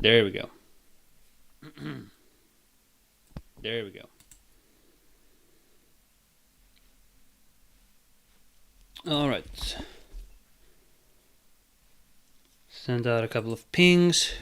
There we go. There we go. All right. Send out a couple of pings.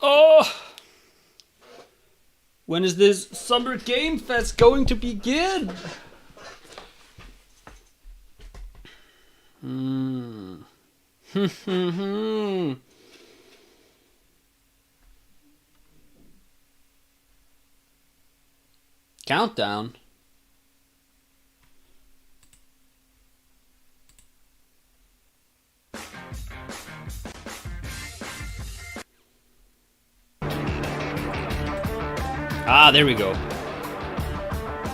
Oh! When is this Summer Game Fest going to begin? Countdown? Ah, there we go.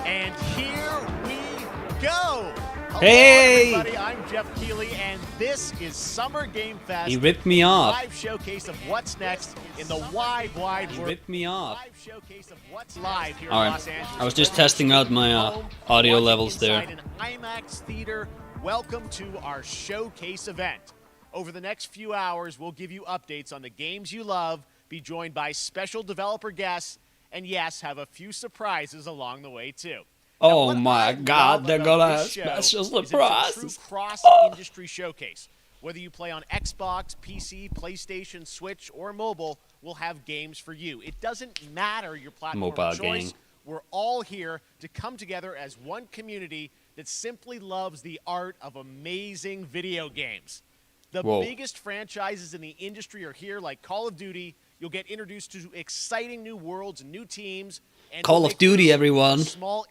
And here we go. Hello, hey! everybody. I'm Jeff Keighley, and this is Summer Game Fest. He ripped me off. Live showcase of what's next in the wide world. He ripped me off. Live showcase of what's live here All in right. Los Angeles. I was just testing out my audio levels there. Inside an IMAX theater. Welcome to our showcase event. Over the next few hours, we'll give you updates on the games you love, be joined by special developer guests, and yes, have a few surprises along the way too. Oh my God, they're gonna have special surprises. It's a true cross-industry showcase. Whether you play on Xbox, PC, PlayStation, Switch, or mobile, we'll have games for you. It doesn't matter your platform of choice. We're all here to come together as one community that simply loves the art of amazing video games. The biggest franchises in the industry are here, like Call of Duty. You'll get introduced to exciting new worlds and new teams. And Call of Duty, everyone.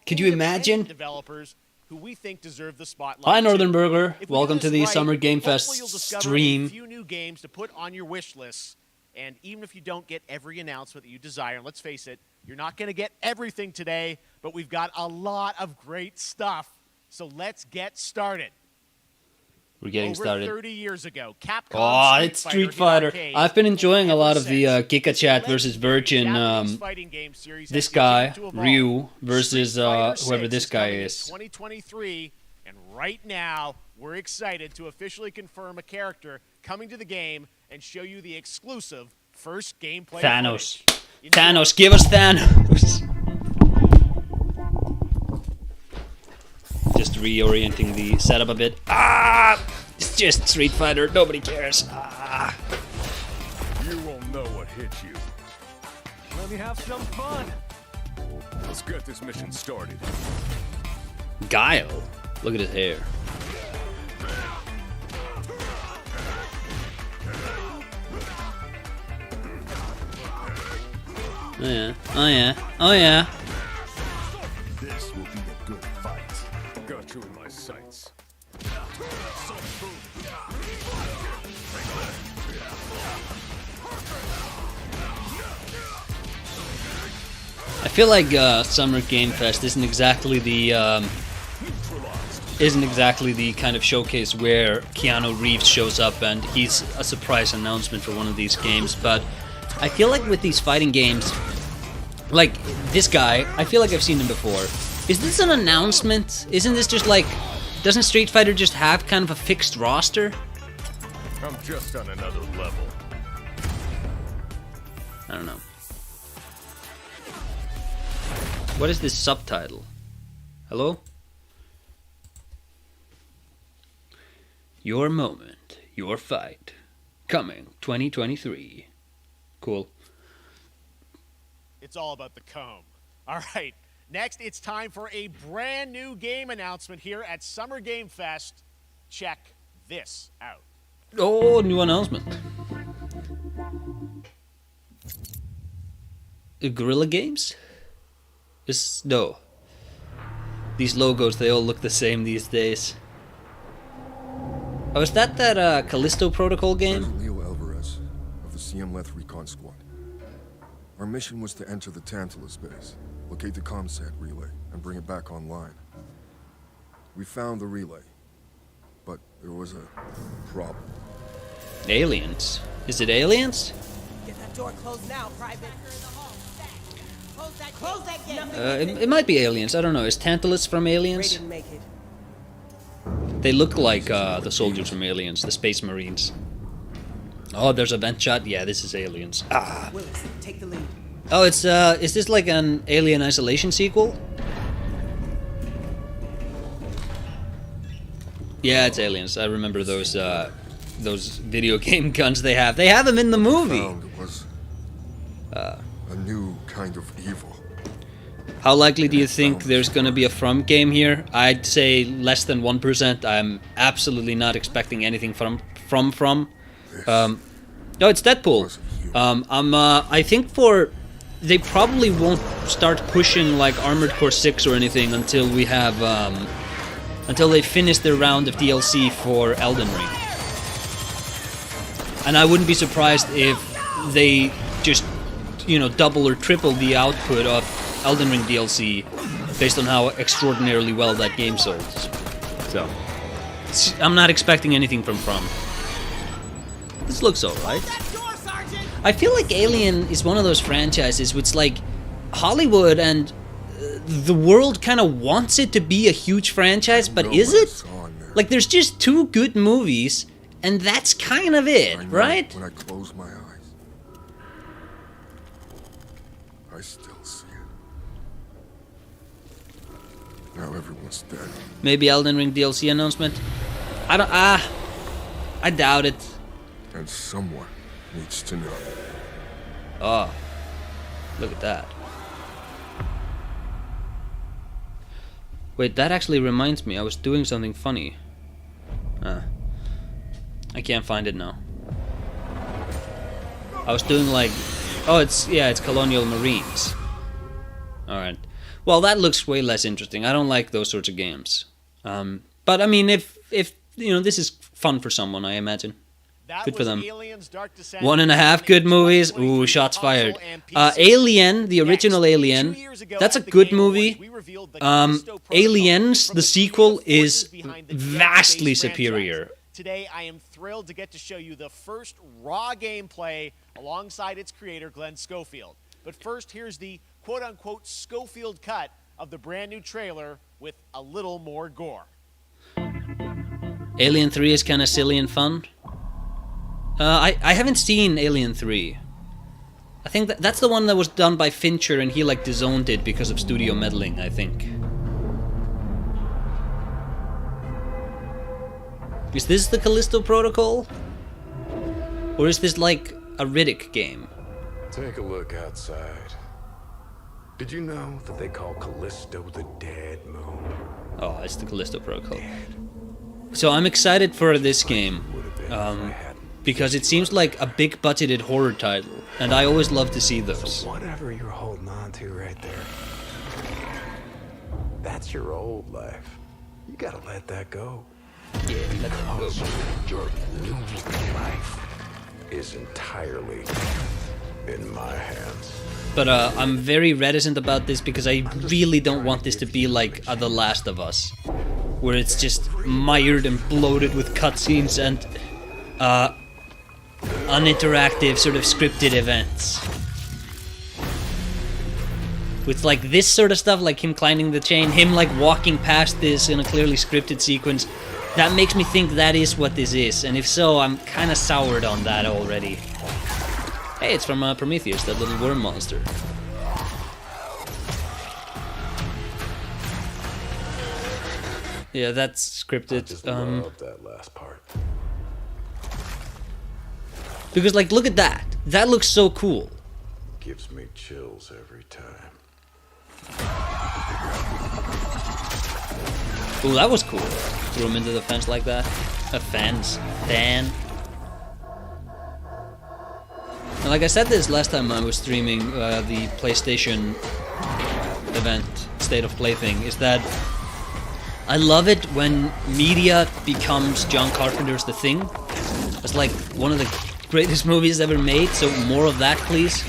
Could you imagine? Developers who we think deserve the spotlight. Hi, Northern Burger. Welcome to the Summer Game Fest stream. A few new games to put on your wish list. And even if you don't get every announcement that you desire, and let's face it, you're not going to get everything today, but we've got a lot of great stuff. So let's get started. We're getting started. Over 30 years ago, Capcom it's Street Fighter. I've been enjoying a lot of the Giga Chat versus Virgin. This guy, Ryu, versus whoever this guy is. 2023, and right now, we're excited to officially confirm a character coming to the game and show you the exclusive first gameplay. Thanos. Thanos, give us Thanos. Just reorienting the setup a bit. Ah! It's just Street Fighter. Nobody cares. Ah! You won't know what hit you. Let me have some fun. Let's get this mission started. Guile. Look at his hair. Oh yeah. Oh yeah. Oh yeah. This will be a good fight. Got you in my sights. I feel like Summer Game Fest isn't exactly the kind of showcase where Keanu Reeves shows up and he's a surprise announcement for one of these games, but I feel like with these fighting games, like this guy, I feel like I've seen him before. Is this an announcement? Isn't this just like, doesn't Street Fighter just have kind of a fixed roster? I'm just on another level. I don't know. What is this subtitle? Hello? Your moment, your fight. Coming 2023. Cool. It's all about the comb. All right. Next, it's time for a brand new game announcement here at Summer Game Fest. Check this out. Oh, new announcement. Guerrilla Games? No. These logos, they all look the same these days. Oh, is that Callisto Protocol game? Leo Alvarez of the CM Leth Recon Squad. Our mission was to enter the Tantalus base, locate the ComSat relay, and bring it back online. We found the relay, but there was a problem. Aliens? Is it aliens? Get that door closed now, Private. Close that gate. It might be aliens. I don't know. Is Tantalus from Ray Aliens? didn't make it. They look like the soldiers from Aliens, the Space Marines. Oh, there's a vent shot. Yeah, this is Aliens. Ah. Willis, take the lead. Oh, it's is this like an Alien Isolation sequel? Yeah, it's Aliens. I remember those video game guns they have. They have them in the movie. Found was a new kind of evil. How likely do you think there's gonna be a From game here? I'd say less than 1%. I'm absolutely not expecting anything from. No, it's Deadpool. I think they probably won't start pushing like Armored Core 6 or anything until we have until they finish their round of DLC for Elden Ring. And I wouldn't be surprised if they just, you know, double or triple the output of Elden Ring DLC based on how extraordinarily well that game sold. So, I'm not expecting anything from From. This looks alright. I feel like Alien is one of those franchises which, like, Hollywood and the world kind of wants it to be a huge franchise, but is it? Like, there's just 2 good movies, and that's kind of it, right? When I close my eyes, I still see it. Now everyone's dead. Maybe Elden Ring DLC announcement? I doubt it. And someone needs to know. Oh, look at that. Wait, that actually reminds me, I was doing something funny. I can't find it now. I was doing like... Oh, it's Colonial Marines. Alright. Well, that looks way less interesting. I don't like those sorts of games. But I mean, if you know, this is fun for someone, I imagine. Good for them. 1.5 good movies. Ooh, shots fired. Alien, the original Alien, that's a good movie. Aliens, the sequel, is vastly superior. Today, I am thrilled to get to show you the first raw gameplay alongside its creator, Glenn Schofield. But first, here's the quote-unquote Schofield cut of the brand new trailer with a little more gore. Alien 3 is kind of silly and fun. I haven't seen Alien 3. I think that's the one that was done by Fincher and he like disowned it because of studio meddling, I think. Is this the Callisto Protocol? Or is this like a Riddick game? Take a look outside. Did you know that they call Callisto the Dead Moon? Oh, it's the Callisto Protocol. So I'm excited for this game. Because it seems like a big budgeted horror title, and I always love to see those. So whatever you're holding on to right there, that's your old life. You gotta let that go. Yeah, let that go. Your new life is entirely in my hands. But I'm very reticent about this because I really don't want this to be like The Last of Us, where it's just mired and bloated with cutscenes and uninteractive, sort of scripted events. With like this sort of stuff, like him climbing the chain, him like walking past this in a clearly scripted sequence, that makes me think that is what this is, and if so, I'm kind of soured on that already. Hey, it's from Prometheus, that little worm monster. Yeah, that's scripted. I just love that last part. Because, like, look at that. That looks so cool. Gives me chills every time. Ooh, that was cool. Threw him into the fence like that. A fence. Fan. And like I said this last time I was streaming the PlayStation event, State of Play thing, is that I love it when media becomes John Carpenter's The Thing. It's like one of the greatest movies ever made, so more of that, please.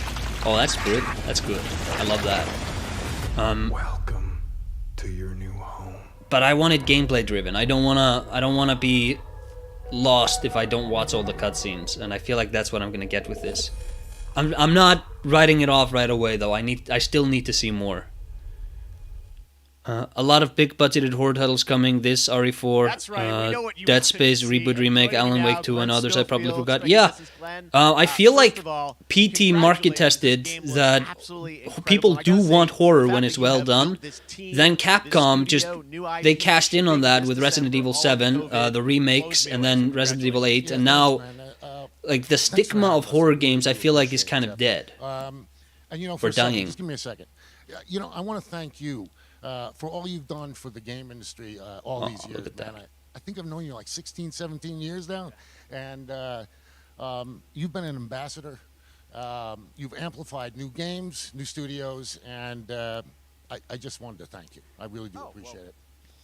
Oh, that's good. That's good. I love that. Welcome to your new home. But I want it gameplay driven. I don't wanna be lost if I don't watch all the cutscenes, and I feel like that's what I'm gonna get with this. I'm not writing it off right away though. I still need to see more. A lot of big budgeted horror titles coming. This RE4, That's right, we know what you Dead wanted Space to see. reboot remake, Joining Alan me Wake now, 2, and Glenn others I probably Schofield. forgot. Thank Yeah, you, this is Glenn. I feel like First of all, PT market tested congratulations. This game that was absolutely incredible. people I do gotta say, want horror the when fact it's that you well have done. built this team, Then this Capcom studio, just new IP, they cashed in on that this with Resident December, Evil all 7, COVID, the remakes, blows me and away. then Resident Evil 8, and Yeah, now thanks, man. like the stigma of horror games I feel like is kind of dead. And you know, Or for a second, dying. just give me a second. You know, I want to thank you for all you've done for the game industry all these years, look at that. man. I think I've known you like 16, 17 years now, and you've been an ambassador. You've amplified new games, new studios, and I just wanted to thank you. I really do appreciate it.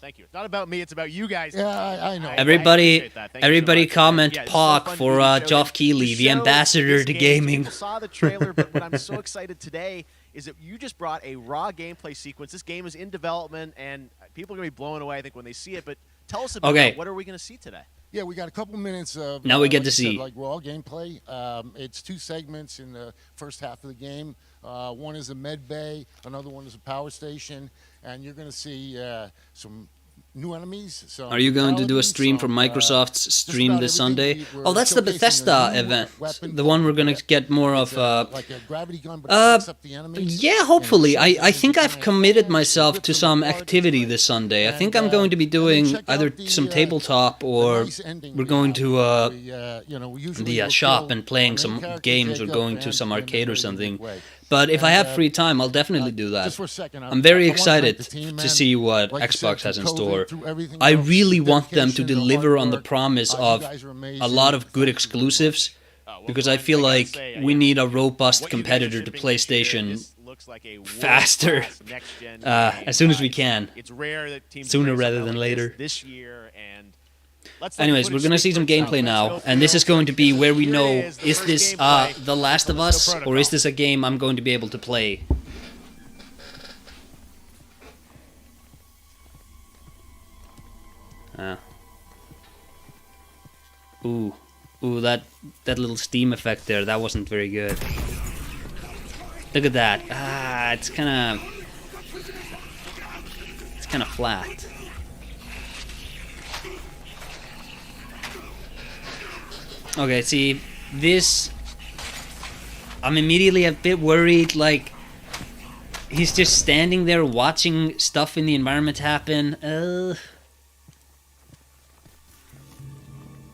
Thank you. It's not about me, it's about you guys. Yeah, I know. Everybody, appreciate that. Thank you so everybody much. comment Yeah, it's so POC fun for to show Geoff that Keighley, to the show ambassador this to game. gaming. People saw the trailer, but what I'm so excited today is that you just brought a raw gameplay sequence. This game is in development, and people are going to be blown away, I think, when they see it. But tell us about Okay. what are we going to see today? Yeah, we got a couple minutes of Now we get like to you see. said, like raw gameplay. It's 2 segments in the first half of the game. One is a med bay, another one is a power station, and you're going to see some new enemies. Some Are you going to do a fatalities, stream from some, Microsoft's just stream about this everything. Sunday? We're Oh, that's the showcasing a Bethesda new event, weapon the one we're called gonna get more it's of. like a gravity gun, but it picks up the enemies. Yeah, and hopefully. it I shoots think into I've giant committed bombs, myself rips to them some apart. activity this Sunday. I And, think I'm going to be and then doing check either out some the tabletop or nice ending we're we going have to where we, you know, we usually the will shop kill and playing our main some character, games or Jacob, going to and some in a arcade or very something. unique way. But if I And, have free time, I'll definitely do that. Just for a second, I'm very I wanna thank excited the team, to man. see what Like you Xbox said, has in through COVID, store. through everything I else, really the want them to dedication, the deliver hard on the work. promise You of guys are amazing. a lot of good Thank you very much. exclusives, Well, because I Glenn, feel gotta like say, we need a robust what you guys are competitor to shipping this year, PlayStation this looks like a faster, world-class next-gen game. as soon as we can. It's rare that teams Sooner bring rather something than like later. this year, and let's let Anyways, the we're gonna see some gameplay now, and this is going to be where we know, is this The Last of Us, or is this a game I'm going to be able to play? Ooh, that little steam effect there, that wasn't very good. Look at that. It's kind of flat. Okay, see, this... I'm immediately a bit worried, like... He's just standing there watching stuff in the environment happen. And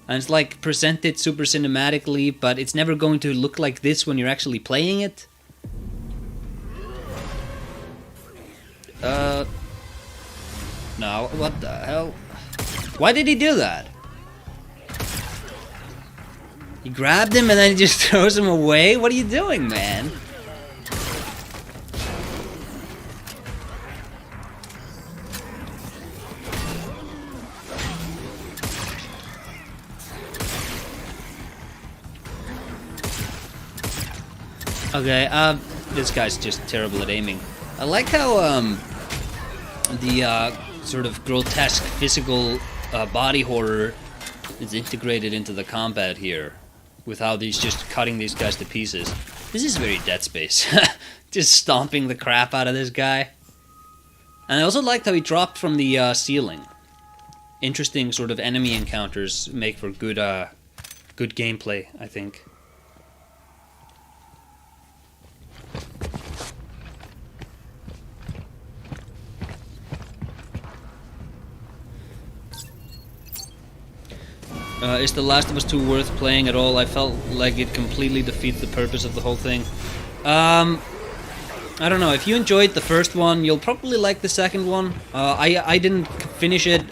it's like presented super cinematically, but it's never going to look like this when you're actually playing it. No, what the hell? Why did he do that? He grabbed him and then he just throws him away? What are you doing, man? Okay, this guy's just terrible at aiming. I like how, the, sort of grotesque physical, body horror is integrated into the combat here. With how he's just cutting these guys to pieces. This is very Dead Space. Just stomping the crap out of this guy. And I also liked how he dropped from the, ceiling. Interesting sort of enemy encounters make for good, good gameplay, I think. Is The Last of Us 2 worth playing at all? I felt like it completely defeats the purpose of the whole thing. I don't know, if you enjoyed the first one, you'll probably like the second one. I didn't finish it.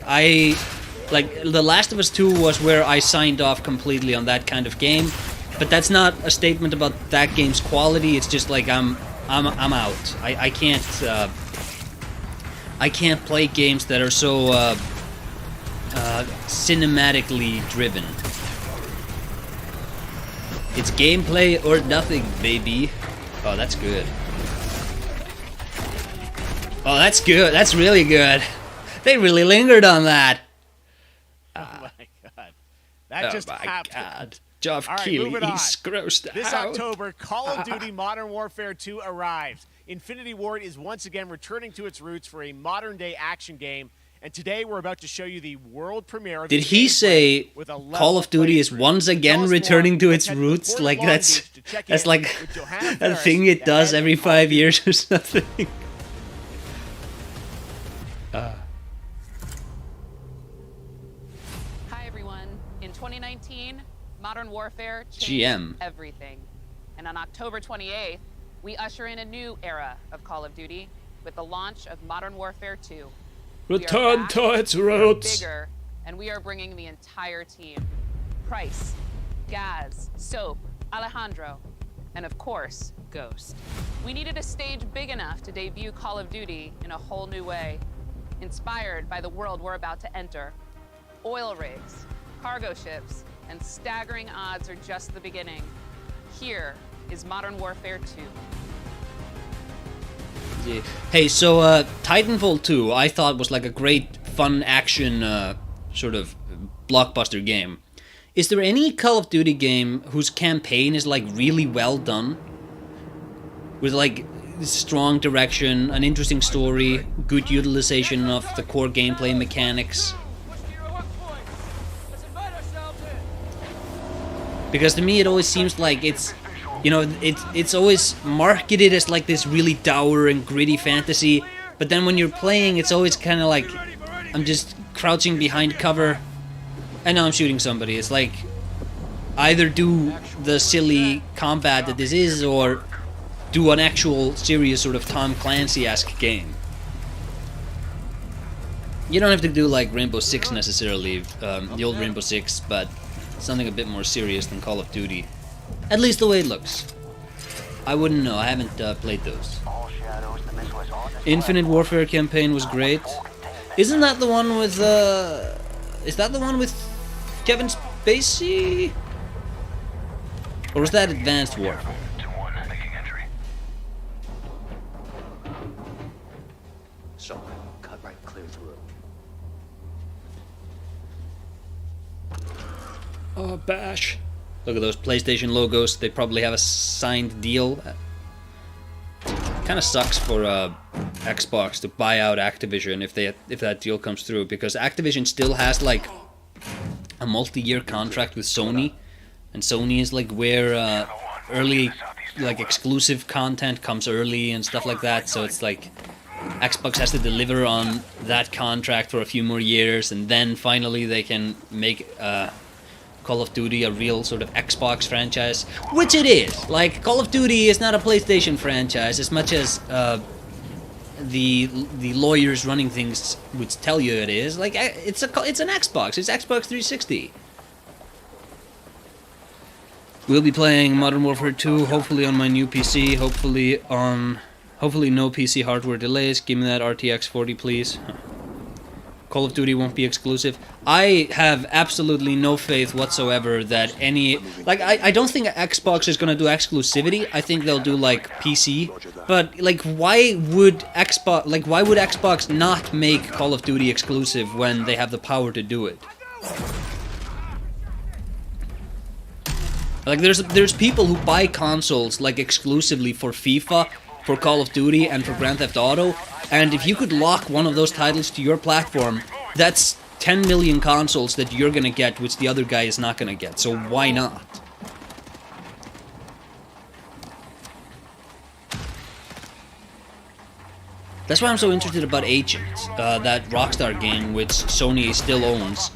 Like, The Last of Us 2 was where I signed off completely on that kind of game. But that's not a statement about that game's quality. It's just like I'm out. I can't play games that are so cinematically driven. It's gameplay or nothing, baby. Oh, that's good. Oh, that's good. That's really good. They really lingered on that. Oh my god. That just happened. God. Geoff All right, Keighley, moving on. he's grossed This out. October, Call of Duty Modern Warfare 2 arrives. Infinity Ward is once again returning to its roots for a modern-day action game, and today we're about to show you the world premiere of Did this he gameplay say with a level Call of Duty is playthrough. once To again tell us returning more, to let's its head to the roots? port of Like Long that's Beach to check that's in like with Johanna a Ferris, thing it the does head every of Call of 5 Duty. years or something. Hi everyone. In 2019, Modern Warfare changed GM. everything. And on October 28th, we usher in a new era of Call of Duty with the launch of Modern Warfare 2. We are Return back, to its we are roots. bigger, and we are bringing the entire team. Price, Gaz, Soap, Alejandro, and of course, Ghost. We needed a stage big enough to debut Call of Duty in a whole new way, inspired by the world we're about to enter. Oil rigs, cargo ships, and staggering odds are just the beginning. Here is Modern Warfare 2. Yeah. Hey, so Titanfall 2 I thought was like a great fun action sort of blockbuster game. Is there any Call of Duty game whose campaign is like really well done? With like strong direction, an interesting story, good utilization of the core gameplay mechanics? Because to me it always seems like it's, you know, it's always marketed as like this really dour and gritty fantasy, but then when you're playing it's always kind of like I'm just crouching behind cover and now I'm shooting somebody. It's like either do the silly combat that this is or do an actual serious sort of Tom Clancy-esque game. You don't have to do like Rainbow Six necessarily, the old Rainbow Six, but something a bit more serious than Call of Duty. At least the way it looks. I wouldn't know, I haven't played those. Infinite Warfare campaign was great. Isn't that the one with, is that the one with Kevin Spacey? Or was that Advanced Warfare? So, cut right clear through. Oh, bash. Look at those PlayStation logos. They probably have a signed deal. Kind of sucks for Xbox to buy out Activision if that deal comes through, because Activision still has like a multi-year contract with Sony, and Sony is like where early like exclusive content comes early and stuff like that. So it's like Xbox has to deliver on that contract for a few more years, and then finally they can make Call of Duty a real sort of Xbox franchise, which it is. Like, Call of Duty is not a PlayStation franchise as much as the lawyers running things would tell you it is. Like, it's an Xbox. It's Xbox 360. We'll be playing Modern Warfare 2, hopefully on my new PC, hopefully no PC hardware delays. Give me that RTX 40, please. Call of Duty won't be exclusive. I have absolutely no faith whatsoever that any... Like, I don't think Xbox is gonna do exclusivity. I think they'll do, like, PC. But, like, why would Xbox not make Call of Duty exclusive when they have the power to do it? Like, there's people who buy consoles, like, exclusively for FIFA, for Call of Duty, and for Grand Theft Auto, and if you could lock one of those titles to your platform, that's 10 million consoles that you're gonna get, which the other guy is not gonna get, so why not? That's why I'm so interested about Agent, that Rockstar game which Sony still owns.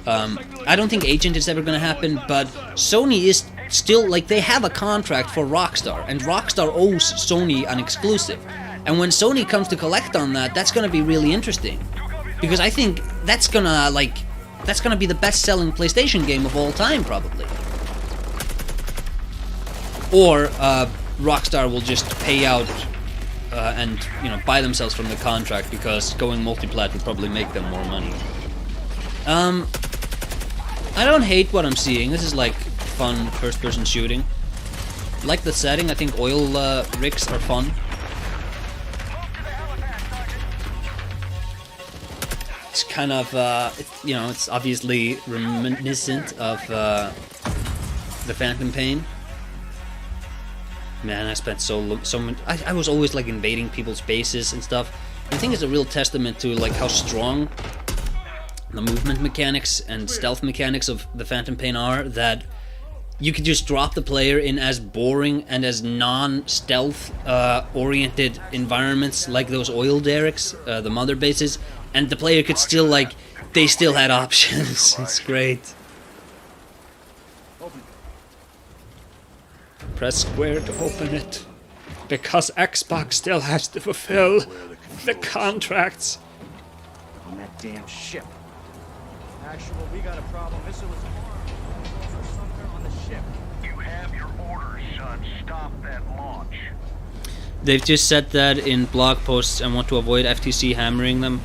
I don't think Agent is ever gonna happen, but Sony is still, like, they have a contract for Rockstar, and Rockstar owes Sony an exclusive. And when Sony comes to collect on that, that's gonna be really interesting. Because I think that's gonna be the best-selling PlayStation game of all time, probably. or Rockstar will just pay out and buy themselves from the contract, because going multiplat would probably make them more money. I don't hate what I'm seeing. This is like fun first-person shooting. Like the setting. I think oil rigs are fun. It's kind of it's obviously reminiscent of the Phantom Pain. Man, I spent so much. I was always like invading people's bases and stuff. I think it's a real testament to like how strong the movement mechanics and stealth mechanics of the Phantom Pain are, that you could just drop the player in as boring and as non-stealth oriented environments like those oil derricks, the mother bases, and the player could still they still had options. It's great. Press square to open it, because Xbox still has to fulfill the contracts. On that damn ship. Actual, we got a problem. Missile was armed. Or something on the ship. You have your orders, son. Stop that launch. They've just said that in blog posts and want to avoid FTC hammering them.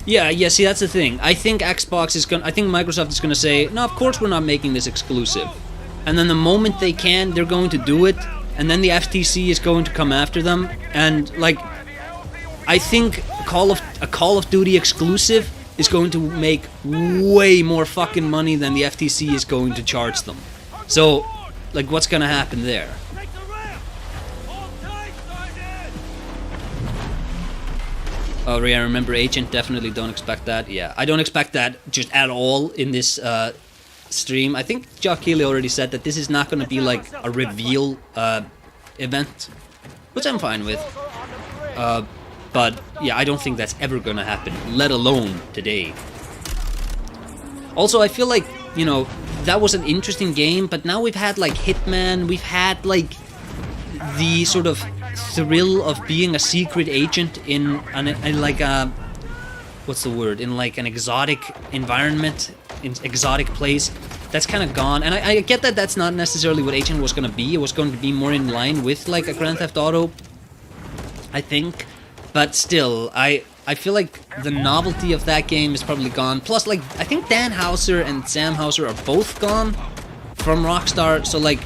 Yeah, see, that's the thing. I think Microsoft is gonna say, no, of course we're not making this exclusive. And then the moment they can, they're going to do it, and then the FTC is going to come after them. And I think a Call of Duty exclusive is going to make way more fucking money than the FTC is going to charge them. So, what's gonna happen there? Oh, yeah, remember Agent, definitely don't expect that. Yeah, I don't expect that just at all in this stream. I think Jock Keighley already said that this is not going to be like a reveal event, which I'm fine with. But yeah, I don't think that's ever going to happen, let alone today. Also, I feel like, that was an interesting game, but now we've had like Hitman, we've had like the sort of thrill of being a secret agent in what's the word? In like an exotic environment, in exotic place. That's kind of gone, and I get that that's not necessarily what Agent was going to be. It was going to be more in line with like a Grand Theft Auto, I think. But still, I feel like the novelty of that game is probably gone. Plus, like, I think Dan Houser and Sam Houser are both gone from Rockstar, so like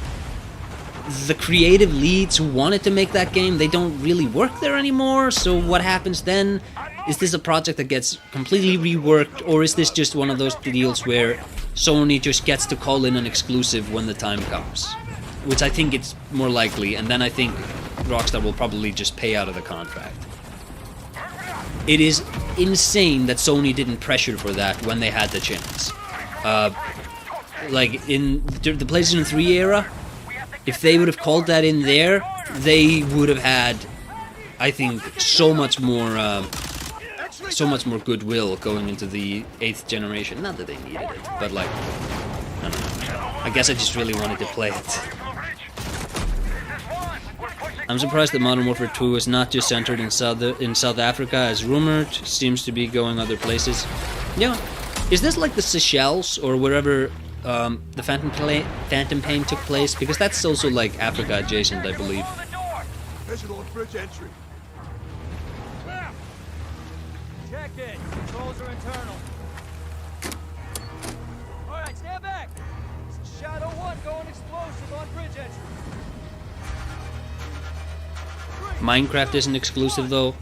the creative leads who wanted to make that game, they don't really work there anymore. So what happens then? Is this a project that gets completely reworked, or is this just one of those deals where Sony just gets to call in an exclusive when the time comes? Which I think it's more likely, and then I think Rockstar will probably just pay out of the contract. It is insane that Sony didn't pressure for that when they had the chance. Like in the PlayStation 3 era, if they would have called that in there, they would have had, I think, so much more goodwill going into the 8th generation. Not that they needed it, but like, I don't know. I guess I just really wanted to play it. I'm surprised that Modern Warfare 2 is not just centered in South Africa as rumored. Seems to be going other places. Yeah, is this like the Seychelles or wherever the Phantom Pain took place? Because that's also like Africa adjacent, I believe. Visual bridge entry. Check it. Controls are internal. All right, stand back. Shadow 1 going explosive on bridge entry. Minecraft isn't exclusive though.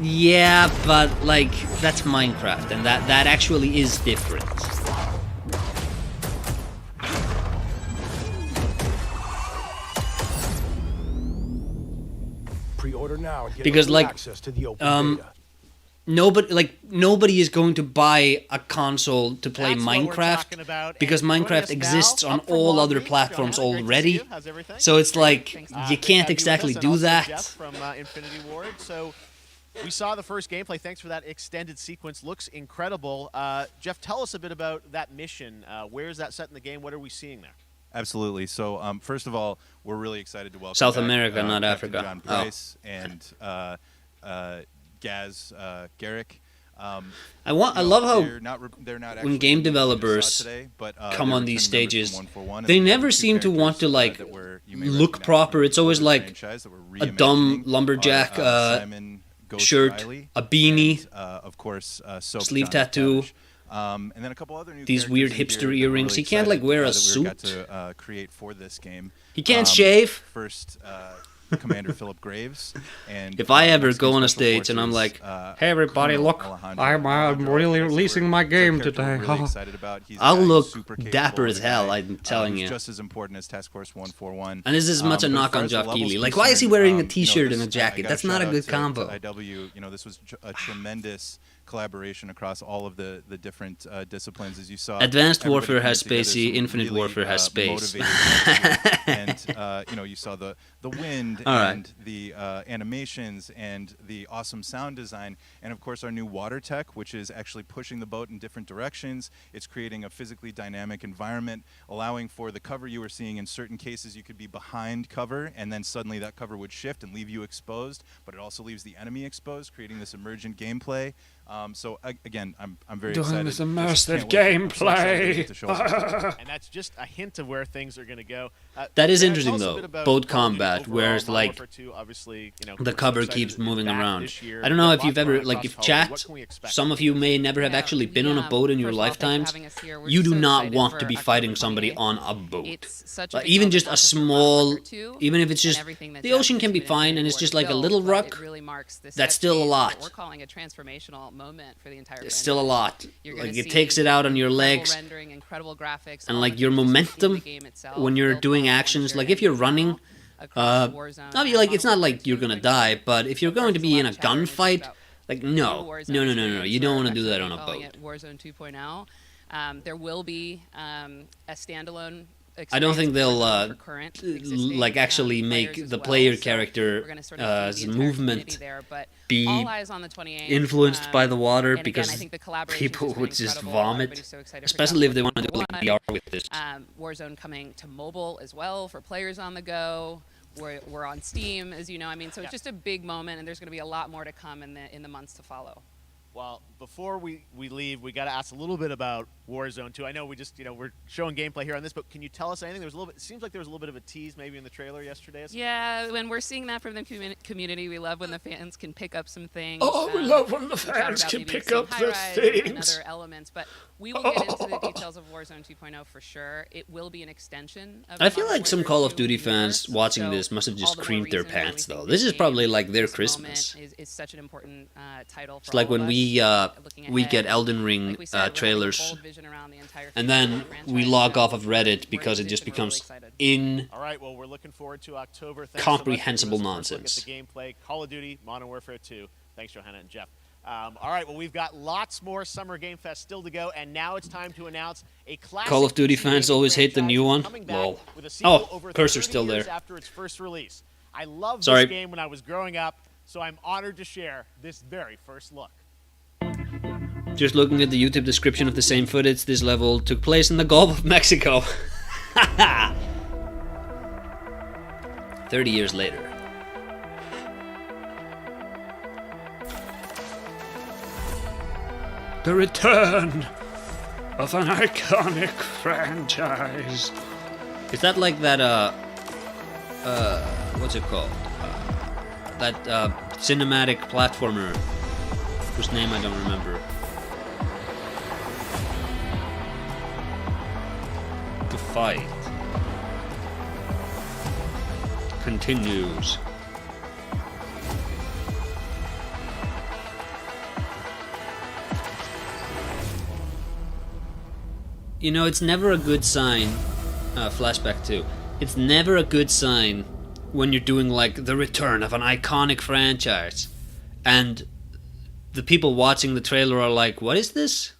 Yeah, but like that's Minecraft, and that actually is different. Pre-order now and get because like access to the open beta. Nobody is going to buy a console to play Minecraft because Minecraft exists on all other platforms already. So it's like you can't exactly do that. From Infinity Ward. So we saw the first gameplay. Thanks for that extended sequence. Looks incredible. Jeff, tell us a bit about that mission. Where is that set in the game? What are we seeing there? Absolutely. So first of all, we're really excited to welcome South back, America, not Captain Africa. John Price and Gaz Garrick. I love how they're not when actually game in the game we developers saw today, but, come they're on these returning members stages, from 141, and they we have never two seem to want to characters, like that you may look recognize proper. from It's always older like franchise that we're a dumb reimagining lumberjack are, Simon Ghost shirt, Riley, a beanie, and, of course, Soap sleeve John tattoo. McTavish. And then a couple other new These weird characters in hipster here that we're earrings. really He can't, like, excited, wear a that we got suit. to create for this game. He can't shave. First, Commander Philip Graves. And if I ever Mexican go on a Special stage and I'm Forces, like, "Hey everybody, Colonel look, Alejandro I'm really releasing my game today." Really excited about. He's I'll a guy look who's super capable, dapper as a hell. guy, I'm telling who's you. just as important as Task Force 141. And this is as much a but knock as on far as the Geoff levels Keighley. Like, why is he concerned, wearing a you know, t-shirt and a this- jacket? I That's gotta not a shout good out to combo. IW, you know, this was a tremendous collaboration across all of the different disciplines, as you saw. Advanced Everybody Warfare has coming together, spacey, some Infinite really, Warfare has space. motivated guys here. And you know, you saw the wind All right. and the animations and the awesome sound design, and of course our new water tech, which is actually pushing the boat in different directions. It's creating a physically dynamic environment, allowing for the cover you were seeing. In certain cases, you could be behind cover, and then suddenly that cover would shift and leave you exposed, but it also leaves the enemy exposed, creating this emergent gameplay. So again, I'm very Doing excited. this Just immersive can't wait. I'm so excited to get to show us. And that's just a hint of where things are going to go. That is Sarah, interesting, tell us a though, bit about boat Call of Duty combat, overall. whereas, Modern like, Warfare 2, obviously, you know, the we're so cover excited keeps to be moving back around. this year. I don't know if Lots you've going ever, on like, across if Hollywood. What chat, can we expect? some of you may never have actually been on a boat in your lifetimes. You do not want to be fighting somebody on a boat. Like, even just a small, even if it's just, the ocean can be fine and it's just like a little rock, that's still a lot. We're calling a transformational moment for the entire It's still a lot. You're gonna Like, it see takes it out on your incredible legs. rendering, incredible graphics, And all like the your features in momentum the game itself, when you're built doing on actions, sharing like if you're now running, across Warzone not and like it's not Modern like Warfare you're 2, gonna and die, but if you're going to be in a there's lot of chatter, gunfight, it's about like new no, Warzone no, experience. you don't We're want to do that actually on a calling boat. it Warzone 2.0. There will be a standalone. I don't think they'll for current existing, like actually players make as the well. player So character we're gonna sort of feed the entire movement community there, but be all eyes on the 28th, influenced by the water, and again, because I think the collaboration people has been would just incredible. vomit, Everybody's so excited for especially if they Task want to do Force like 1. VR with this. Warzone coming to mobile as well for players on the go. We're on Steam, as you know. I mean, so it's just a big moment, and there's going to be a lot more to come in the months to follow. Well, before we leave, we got to ask a little bit about Warzone 2. I know we just, we're showing gameplay here on this, but can you tell us anything? There was a little bit. It seems like there was a little bit of a tease maybe in the trailer yesterday. Yeah, when we're seeing that from the community, we love when the fans can pick up some things. Oh, we love when the fans can pick up the things. And other elements, but we will get into the details of Warzone 2.0 for sure. It will be an extension of I feel Modern like some Warfare Call of 2 Duty universe, fans watching so this must have all just the more creamed their reason why we pants, think though. the This is game probably like their this Christmas. moment is such an important title for It's like all of when us. we Looking get ahead, Elden Ring like we said, we're having a trailers, bold vision around the entire and future then of the franchise, we log so off of Reddit we're because it in just position, we're really becomes excited. All right, well, we're looking forward to October. Thanks Comprehensible so much for giving us nonsense. a first look at the gameplay, Call of Duty, Modern Warfare 2. Thanks, Johanna and Jeff. All right, well, we've got lots more Summer Game Fest still to go, and now it's time to announce a classic Call of Duty PC fans gaming always hate the franchise new one. coming back Lol. with a sequel Oh, over cursor's 30 still years there. after its first release. I loved Sorry. this game when I was growing up, so I'm honored to share this very first look. Just looking at the YouTube description of the same footage, this level took place in the Gulf of Mexico. 30 years later. The return of an iconic franchise. Is that like that, what's it called? That cinematic platformer whose name I don't remember. The fight continues. You know, it's never a good sign. Flashback 2. It's never a good sign when you're doing like the return of an iconic franchise and the people watching the trailer are like, what is this?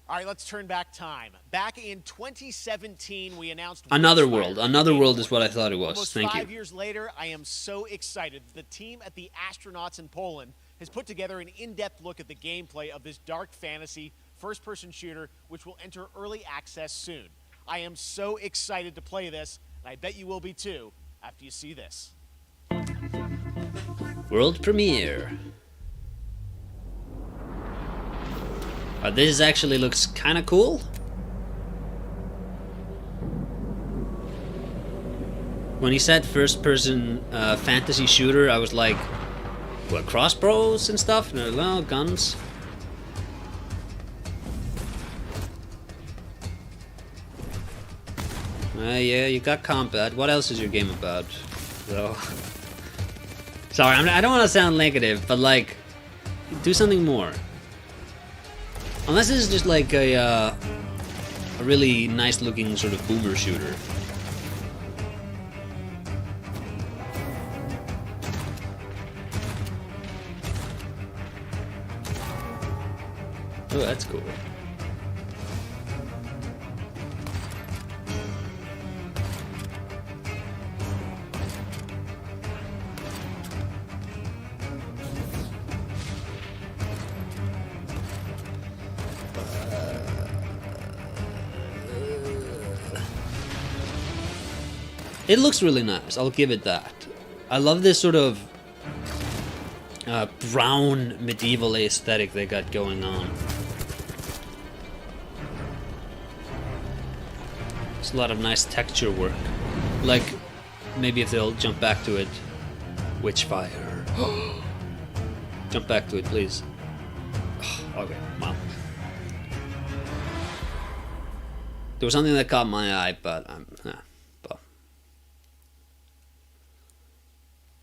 All right, let's turn back time. Back in 2017, we announced Another Windspire World. for Another Game World Boy. is what I thought it was. Almost Thank 5 you. years later, I am so excited. The team at the Astronauts in Poland has put together an in-depth look at the gameplay of this dark fantasy first-person shooter, which will enter early access soon. I am so excited to play this, and I bet you will be too after you see this. World premiere. This actually looks kind of cool. When he said first-person fantasy shooter, I was like, what, crossbows and stuff? No, well, guns. Yeah, you got combat. What else is your game about? So, sorry, I don't want to sound negative, but like, do something more. Unless this is just like a really nice-looking sort of boomer shooter. Oh, that's cool. It looks really nice, I'll give it that. I love this sort of brown medieval aesthetic they got going on. There's a lot of nice texture work. Like, maybe if they'll jump back to it. Witchfire. Jump back to it, please. Okay, wow. There was something that caught my eye, but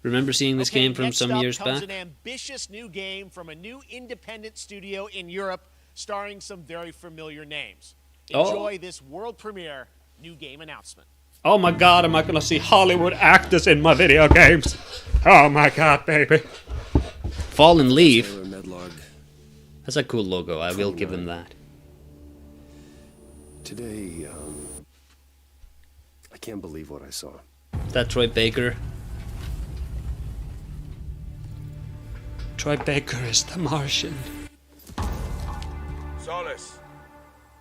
remember seeing this game from some years back? An ambitious new game from a new independent studio in Europe, starring some very familiar names. Enjoy this world premiere new game announcement. Oh my god, am I gonna see Hollywood actors in my video games? Oh my god, baby. Fallen Leaf. That's a cool logo, I will give them that. Today, I can't believe what I saw. That Troy Baker. Troy Baker is the Martian. Solace,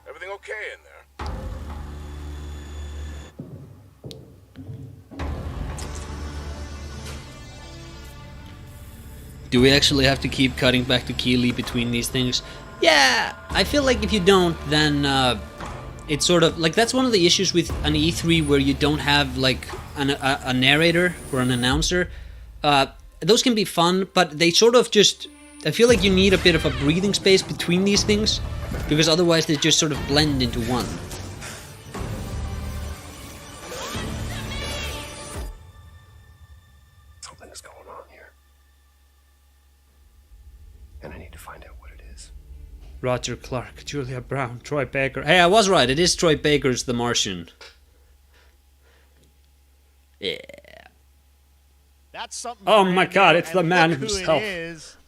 everything okay in there? Do we actually have to keep cutting back to Keeley between these things? Yeah, I feel like if you don't, then it's sort of like that's one of the issues with an E3 where you don't have like a narrator or an announcer. Those can be fun, but they sort of just... I feel like you need a bit of a breathing space between these things, because otherwise they just sort of blend into one. Something is going on here. And I need to find out what it is. Roger Clark, Julia Brown, Troy Baker. Hey, I was right. It is Troy Baker's The Martian. Yeah. That's something. Oh my god, it's the man himself.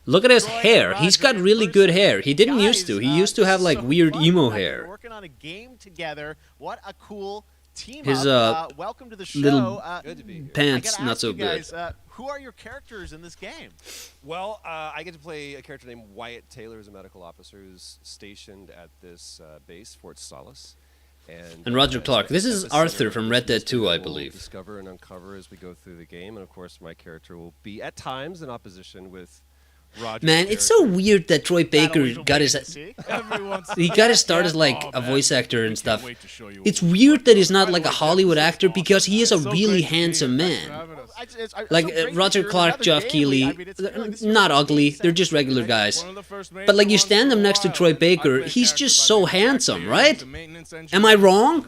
Look at his hair. He's got really good hair. He didn't used to. He used to have like weird emo hair. Working on a game together. What a cool team his up. Welcome to the show. Little pants, not so good. Who are your characters in this game? Well, I get to play a character named Wyatt Taylor, who's a medical officer who's stationed at this base, Fort Solace. And Roger Clark. This is Arthur from Red Dead 2, I believe. Discover and uncover as we go through the game, and of course, my character will be at times in opposition with Roger. Man, it's so weird that Troy Baker got his he got his start as like a voice actor and stuff. It's weird that he's not like a Hollywood actor because he is a really handsome man. Like Roger Clark, Geoff Keighley, not ugly, they're just regular guys. But like you stand them next to Troy Baker, he's just so handsome, right? Am I wrong?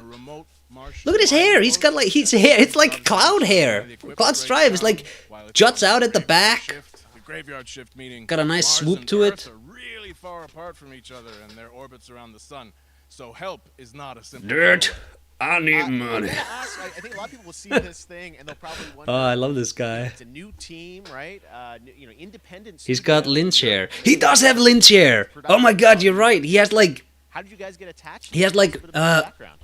Look at his hair. He's got like his hair. It's like cloud hair. Cloud stripe is like juts out at the back. Graveyard shift meaning got a nice Mars swoop to it. Are really far apart from each other and their orbits around the sun. So help is not a simple Dirt. I need money. I think a lot of people will see this thing and they'll probably wonder. Oh, I love this guy. It's a new team, right? Independent. He's got Lynch hair. He does have Lynch hair. Oh my God, you're right. He has like. How did you guys get attached? He has like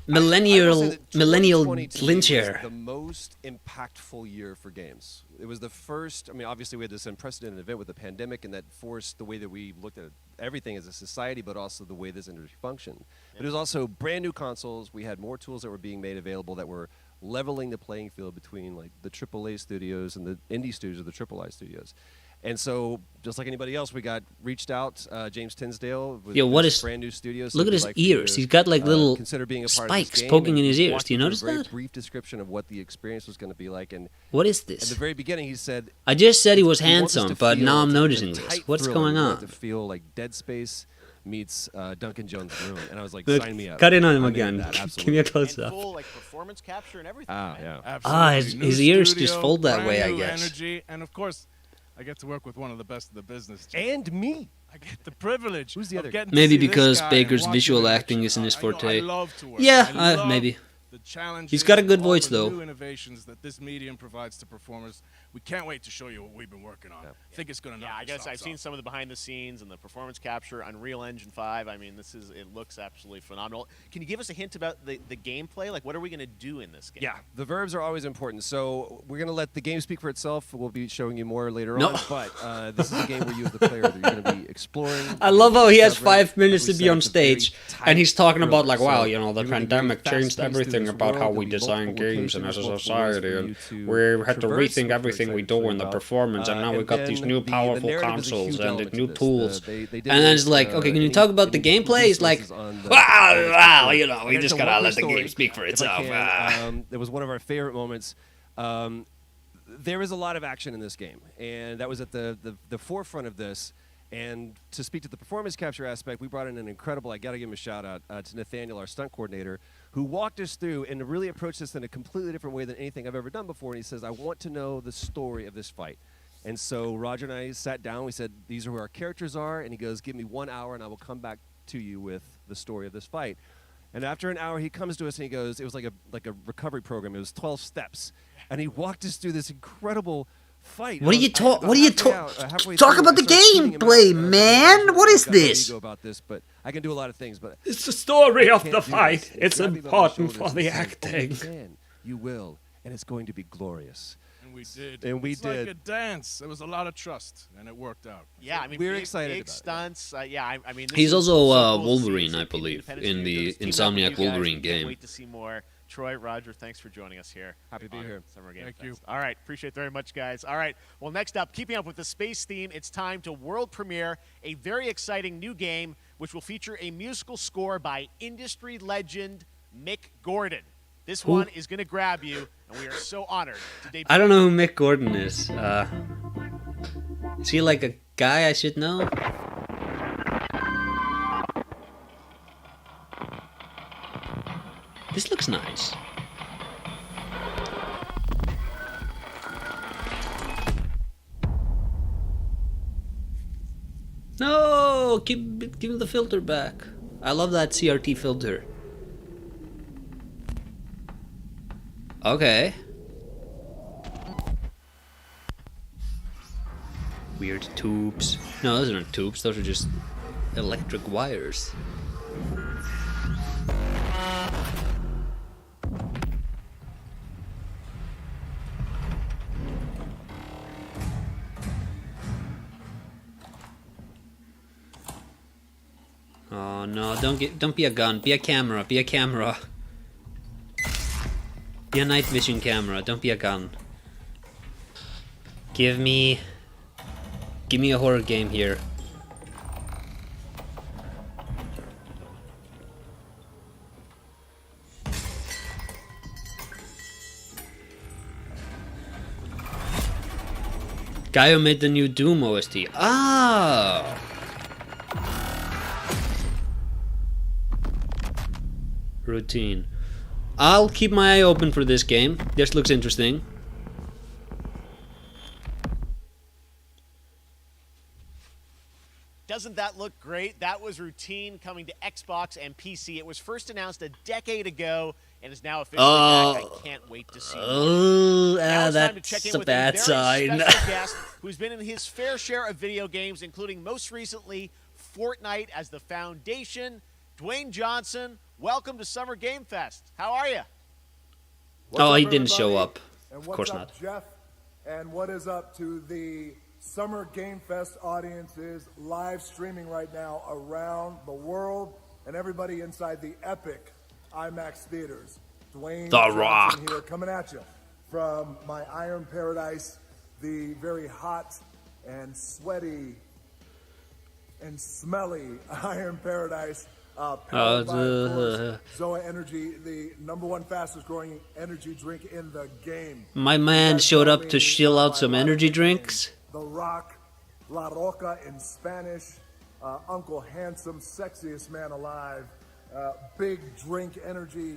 millennial Lynch hair. The most impactful year for games. It was the first. I mean, obviously we had this unprecedented event with the pandemic, and that forced the way that we looked at everything as a society, but also the way this industry functioned. But it was also brand new consoles. We had more tools that were being made available that were leveling the playing field between like the AAA studios and the indie studios or the AAA studios. And so, just like anybody else, we got reached out. James Tinsdale with Yo, what this is brand new studio. Look at his ears. He's got like little consider being a part spikes of this game, poking in and his he ears. walked Do you me through notice a very that? brief description of what the experience was going to be like. And What is at this? the very beginning, he said, I just said he was "We want this handsome, to but feel now I'm like noticing a this. tight What's thriller. going We want on? it to feel like Dead Space meets Duncan Jones' Room." And I was like, Look, "Sign me up." cut in on him I'm into again. that, Give absolutely. me a close up. Full like performance capture and everything. Yeah. Absolutely. His New ears studio, just fold that brand way, I new guess. Energy, and of course, I get to work with one of the best of the business. And me. I get the privilege. Who's the other? Of getting to Maybe see this because guy Baker's and watch visual him in acting action. isn't his I forte. love to work. Yeah, I love maybe. The challenges, He's got a good all voice, the though. New innovations that this medium provides to performers. We can't wait to show you what we've been working on. I think it's going to knock Yeah, I your guess socks I've seen off. some of the behind the scenes and the performance capture, Unreal Engine 5. I mean, it looks absolutely phenomenal. Can you give us a hint about the gameplay? Like, what are we going to do in this game? Yeah, the verbs are always important. So we're going to let the game speak for itself. We'll be showing you more later No. on. But this is a game where you, as the player, you're going to be exploring. I love how he has discovering. 5 minutes to We be said on it's a very stage, tight and he's talking about thriller. like, wow, So you know, the you're gonna be pandemic very changed fast-paced through everything this about world. how There'll we be design multiple games and as a locations, multiple ways society, for and you to we had to traverse, rethink which we're everything we excited do to in the about. performance, and now we And got these then new the powerful narrative is a consoles huge and element the to new this. tools. They did And then it's release, like, okay, can you any- talk about the any gameplay? It's like, resources on the- wow, you know, we And just to gotta one let the story, game speak for if I itself. can, it was one of our favorite moments. There is a lot of action in this game, and that was at the forefront of this. And to speak to the performance capture aspect, we brought in an incredible, I got to give him a shout out to Nathaniel, our stunt coordinator, who walked us through and really approached this in a completely different way than anything I've ever done before. And he says, I want to know the story of this fight. And so Roger and I sat down, we said, these are who our characters are. And he goes, give me 1 hour and I will come back to you with the story of this fight. And after an hour, he comes to us and he goes, it was like a recovery program. It was 12 steps. And he walked us through this incredible fight. What are you talk? What are you talk? Halfway Talk through, about I the started tweeting him gameplay, out, man. What is I've got no this? ego about this, but I can do a lot of things. But It's the story I of can't the do fight. this. It's grabbed me by my important shoulders for the and said, "Oh, acting." you can, you will, and it's going to be glorious. And we did. And we it's did. like a dance. There was a lot of trust, and it worked out. Yeah, I mean, We're big, excited big about it. stunts. Yeah, I mean, this He's is also so cool to see. Wolverine, It's I like the believe, Independence in the Studios teaming up with Insomniac you guys. Wolverine Can't game. Wait to see more. Troy, Roger, thanks for joining us here. Happy to be on here. Summer Game Thank Fest. you. All right, appreciate it very much, guys. All right, well, next up, keeping up with the space theme, it's time to world premiere a very exciting new game, which will feature a musical score by industry legend Mick Gordon. This one is going to grab you, and we are so honored to debut. I don't know who Mick Gordon is. Is he like a guy I should know? This looks nice. No, give me the filter back. I love that CRT filter. Okay. Weird tubes. No, those aren't tubes. Those are just electric wires. Oh no, don't be a gun, be a camera, be a camera. Be a night vision camera, don't be a gun. Give me a horror game here. Guy who made the new Doom OST. Ah! Routine. I'll keep my eye open for this game. This looks interesting. Doesn't that look great? That was Routine coming to Xbox and PC. It was first announced a decade ago and is now officially back. I can't wait to see more. Now it's time to check in that's a with bad very sign. special guest who's been in his fair share of video games, including most recently Fortnite as the foundation. Dwayne Johnson, welcome to Summer Game Fest. How are you? Oh, he didn't show up. And Of course what's up, not. Jeff? And what is up to the Summer Game Fest audiences live streaming right now around the world and everybody inside the epic IMAX theaters? Dwayne The Johnson Rock. here coming at you from my Iron Paradise, the very hot and sweaty and smelly Iron Paradise. Powered by, of course, Zoa Energy, the #1 fastest growing energy drink in the game. My man showed up to shill out some energy drinks. The Rock, La Roca in Spanish, Uncle Handsome, sexiest man alive, big drink energy.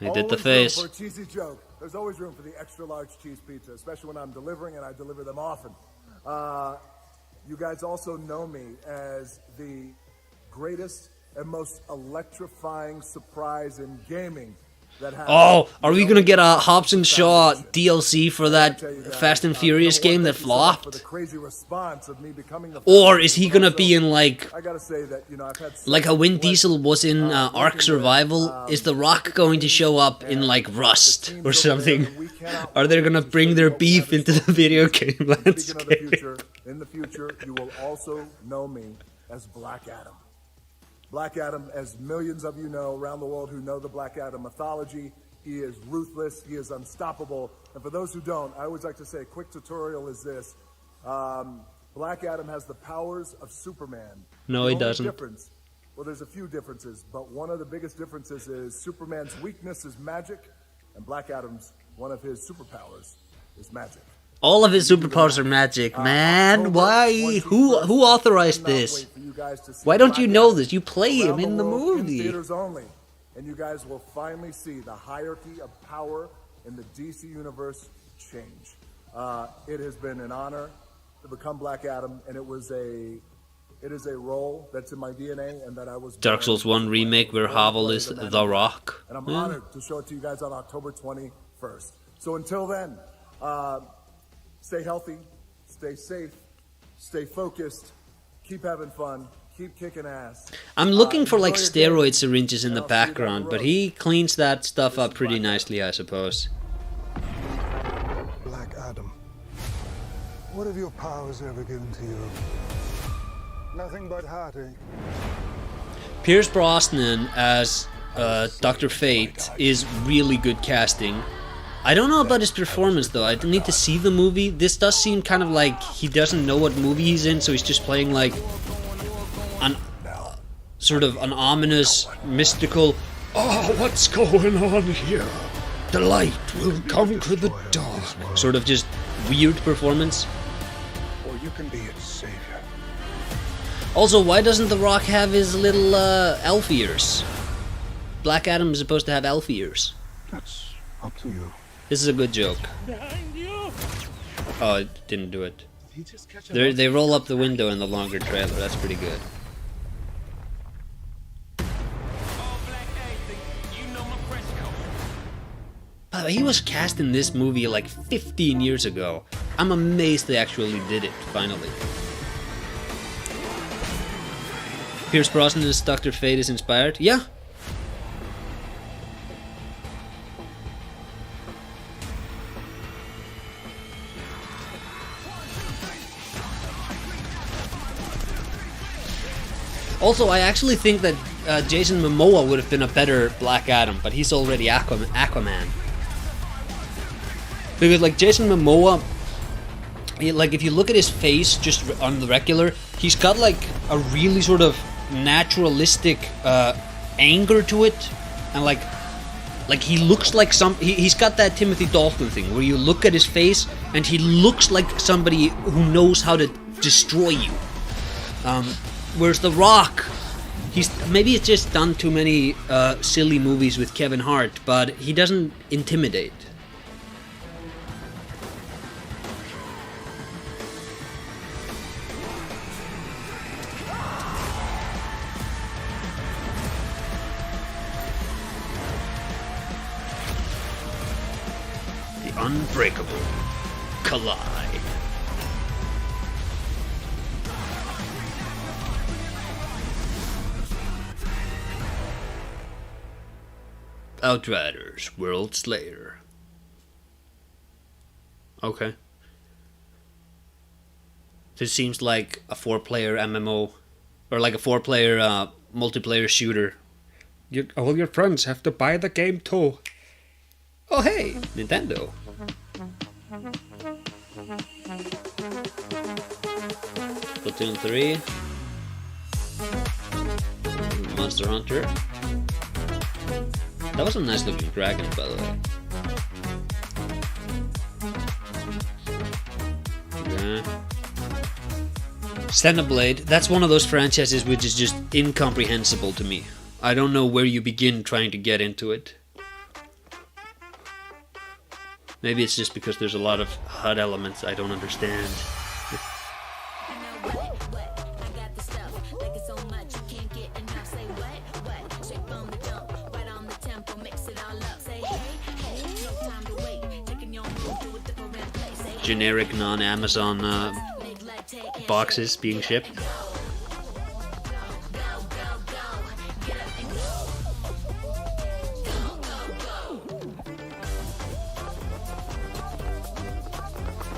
He did the Always face. room for a cheesy joke. There's always room for the extra large cheese pizza, especially when I'm delivering, and I deliver them often. You guys also know me as the greatest and most electrifying surprise in gaming that happened. Oh, are we gonna get a Hobbs and Shaw DLC for that Fast and Furious game that flopped? For the crazy response of me becoming the Or is he gonna be in like I gotta say that, you know, I've had how Vin Diesel was in Ark Survival? Is The Rock going to show up in like Rust or something? Are they gonna bring their beef into the video game landscape? In the future, you will also know me as Black Adam. Black Adam, as millions of you know around the world who know the Black Adam mythology, he is ruthless, he is unstoppable. And for those who don't, I always like to say a quick tutorial is this. Black Adam has the powers of Superman. No, The he only doesn't. difference, well, there's a few differences, but one of the biggest differences is Superman's weakness is magic, and Black Adam's, one of his superpowers, is magic. All of his superpowers are magic, man. Why? Who authorized this? Why don't you know this? You play him in the movie. Theaters only, and you guys will finally see the hierarchy of power in the DC universe change. It has been an honor to become Black Adam, and it is a role that's in my DNA and that I was. Dark Souls 1 remake where Havel is The Rock. And I'm honored to show it to you guys on October 21st. So until then, stay healthy, stay safe, stay focused, keep having fun, keep kicking ass. I'm looking for like steroid syringes in the background, but he cleans that stuff up pretty nicely, I suppose. Black Adam, what have your powers ever given to you? Nothing but heartache. Pierce Brosnan as Dr. Fate is really good casting. I don't know about his performance though. I need to see the movie. This does seem kind of like he doesn't know what movie he's in, so he's just playing like an sort of an ominous, mystical, oh, what's going on here? The light will conquer the dark. Sort of just weird performance. Or you can be its savior. Also, why doesn't The Rock have his little elf ears? Black Adam is supposed to have elf ears. That's up to you. This is a good joke. Oh, it didn't do it. They roll up the window in the longer trailer. That's pretty good. By the way, he was cast in this movie like 15 years ago. I'm amazed they actually did it, finally. Pierce Brosnan's Dr. Fate is inspired? Yeah. Also, I actually think that Jason Momoa would have been a better Black Adam, but he's already Aquaman. Because, like, Jason Momoa, like, if you look at his face just on the regular, he's got, like, a really sort of naturalistic anger to it. And, like he looks like he's got that Timothy Dalton thing, where you look at his face, and he looks like somebody who knows how to destroy you. Whereas The Rock, maybe it's just done too many silly movies with Kevin Hart, but he doesn't intimidate. The unbreakable collide. Outriders, World Slayer. Okay. This seems like a 4-player MMO, or like a 4-player multiplayer shooter. All your friends have to buy the game too. Oh hey, Nintendo. Splatoon 3. Monster Hunter. That was a nice looking dragon, by the way. Yeah. Xenoblade, that's one of those franchises which is just incomprehensible to me. I don't know where you begin trying to get into it. Maybe it's just because there's a lot of HUD elements I don't understand. Generic non-Amazon boxes being shipped.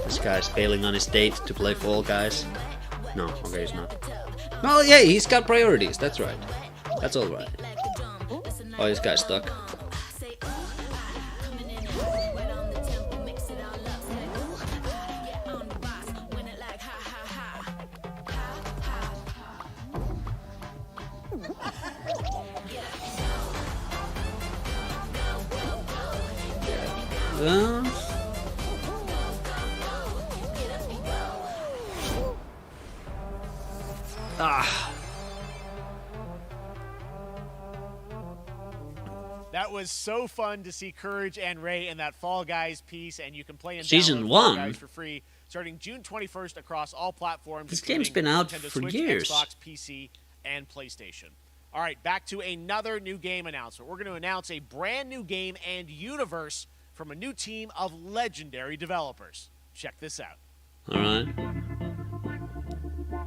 This guy's bailing on his date to play Fall Guys. No, okay, he's not. Well, yeah, he's got priorities, that's right. That's alright. Oh, this guy's stuck. That was so fun to see Courage and Ray in that Fall Guys piece, and you can play in Season Fall 1 Guys for free starting June 21st across all platforms. This game's been out Nintendo for Switch, years. Xbox, PC, and PlayStation. All right, back to another new game announcement. We're going to announce a brand new game and universe from a new team of legendary developers. Check this out. Alright.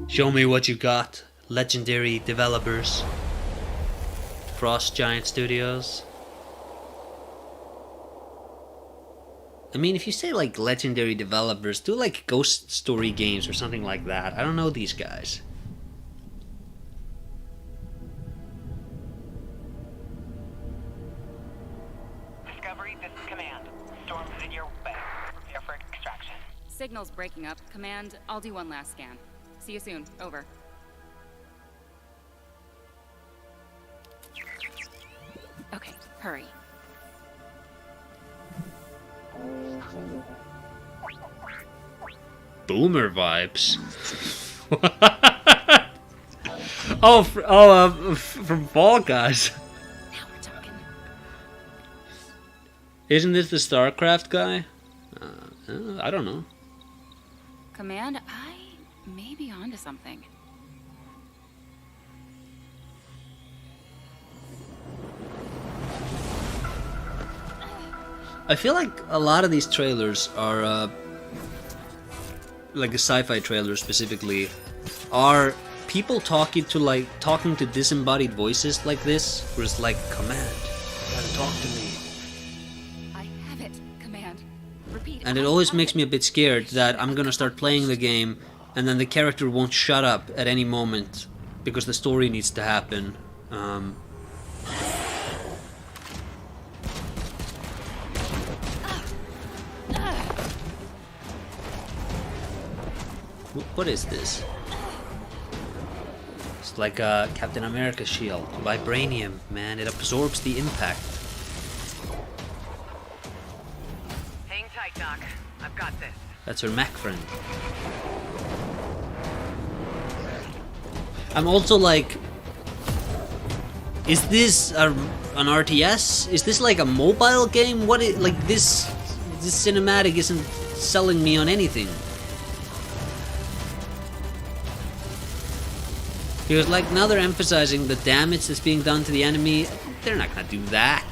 Show me what you got. Legendary developers. Frost Giant Studios. I mean, if you say like legendary developers, do like Ghost Story games or something like that. I don't know these guys. Discovery, this is Command. Storm's in your way. Prepare for extraction. Signal's breaking up. Command, I'll do one last scan. See you soon. Over. Okay, hurry. Boomer vibes. From Fall Guys. Now we're talking. Isn't this the StarCraft guy? I don't know. Command, I may be onto something. I feel like a lot of these trailers are, like the sci-fi trailers specifically, are people talking to disembodied voices like this, where it's like, Command, you gotta talk to me. I have it, Command. Repeat. And it always makes me a bit scared that I'm gonna start playing the game, and then the character won't shut up at any moment, because the story needs to happen. What is this? It's like a Captain America shield. Vibranium, man. It absorbs the impact. Hang tight, Doc. I've got this. That's her Mac friend. I'm also like... Is this an RTS? Is this like a mobile game? What is... Like this cinematic isn't selling me on anything. Because like now they're emphasizing the damage that's being done to the enemy. They're not gonna do that.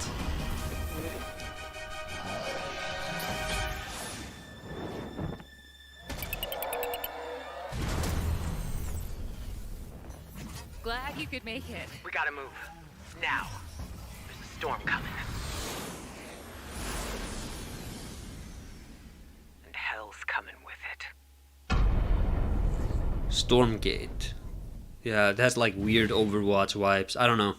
Glad you could make it. We gotta move. Now. There's a storm coming. And hell's coming with it. Stormgate. Yeah, it has like weird Overwatch vibes. I don't know.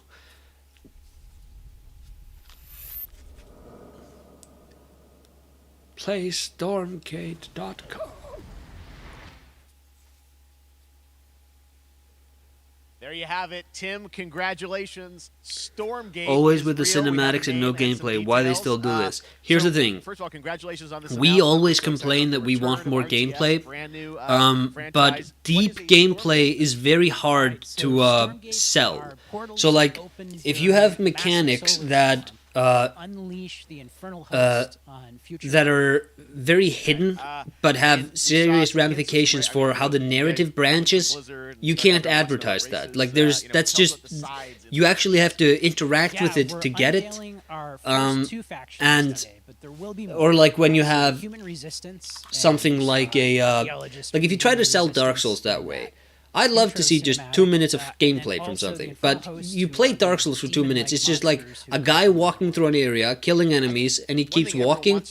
PlayStormgate.com. There you have it, Tim. Congratulations, Stormgate. Always is with the real. We have a cinematics and no name some gameplay. Why they details. still do this? Here's the thing. First of all, congratulations on this. We always announcement. complain that we Return want of more RTS, gameplay, brand new, but franchise. deep gameplay is very hard to sell. So, like, if you have mechanics that unleash the infernal host on future that are very hidden but have serious ramifications for how the narrative branches, you can't advertise that. Like, that's just, you actually have to interact with it to get it. And or like when you have something like a like if you try to sell Dark Souls that way, I'd love to see just 2 minutes of gameplay from something, but you play Dark Souls for 2 minutes, it's just like a guy walking through an area, killing enemies, and he keeps walking,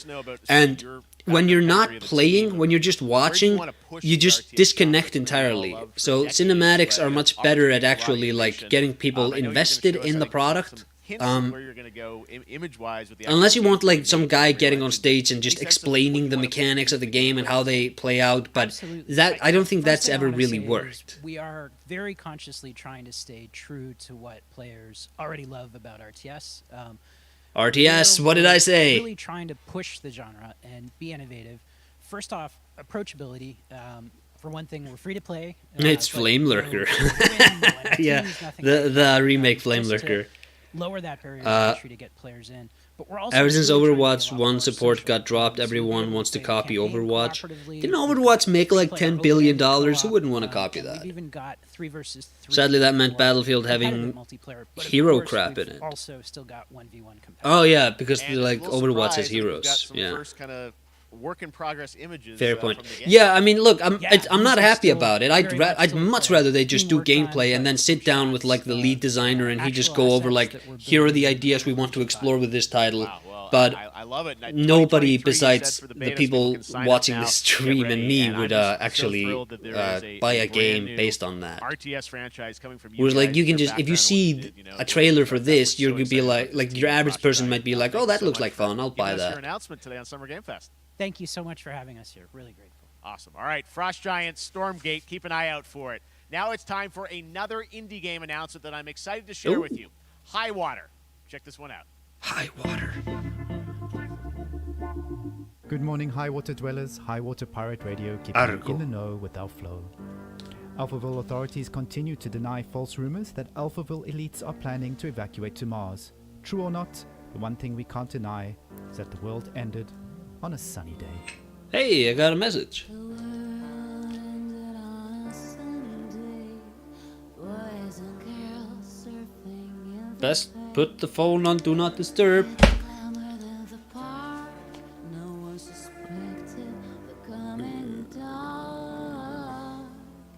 and when you're not playing, when you're just watching, you just disconnect entirely. So cinematics are much better at actually like getting people invested in the product. Where you're gonna go image-wise with the Unless you want like some guy getting on stage and just explaining the mechanics of the game and how they play out, but that I don't think that's ever really worked. We are very consciously trying to stay true to what players already love about RTS. RTS, what did I say? Really trying to push the genre and be innovative. First off, approachability. For one thing, we're free to play. It's Flame Lurker. Yeah, the remake Flame Lurker. Lower that barrier of entry to get players in. But we're also ever since Overwatch 1 support got dropped, everyone wants to copy Overwatch. Didn't Overwatch make like $10 billion? Who wouldn't want to copy that? We've even got 3 versus 3. Sadly, that meant Battlefield having hero crap in it. Also, still got 1v1 competitive. Oh yeah, because like Overwatch has heroes. Yeah. First kind of work in progress images. Fair point. Yeah, I mean, look, I'm not happy about it. I'd much rather they just do gameplay and then sit down with like the lead designer and he just go over like, here are the ideas we want to explore with this title. But I love it. nobody besides the people watching this stream and me would actually buy a game based on that. RTS franchise coming from Whereas like you can just, if you see a trailer for this, you're gonna be like your average person might be like, oh, that looks like fun, I'll buy that. Your announcement today on Summer Game Fest. Thank you so much for having us here. Really grateful. Awesome. All right, Frost Giant, Stormgate, keep an eye out for it. Now it's time for another indie game announcement that I'm excited to share with you. High Water. Check this one out. High Water. Good morning, High Water dwellers. High Water Pirate Radio, keeping you in the know with our flow. Alphaville authorities continue to deny false rumors that Alphaville elites are planning to evacuate to Mars. True or not, the one thing we can't deny is that the world ended on a sunny day. Hey, I got a message. Best put the phone on Do Not Disturb.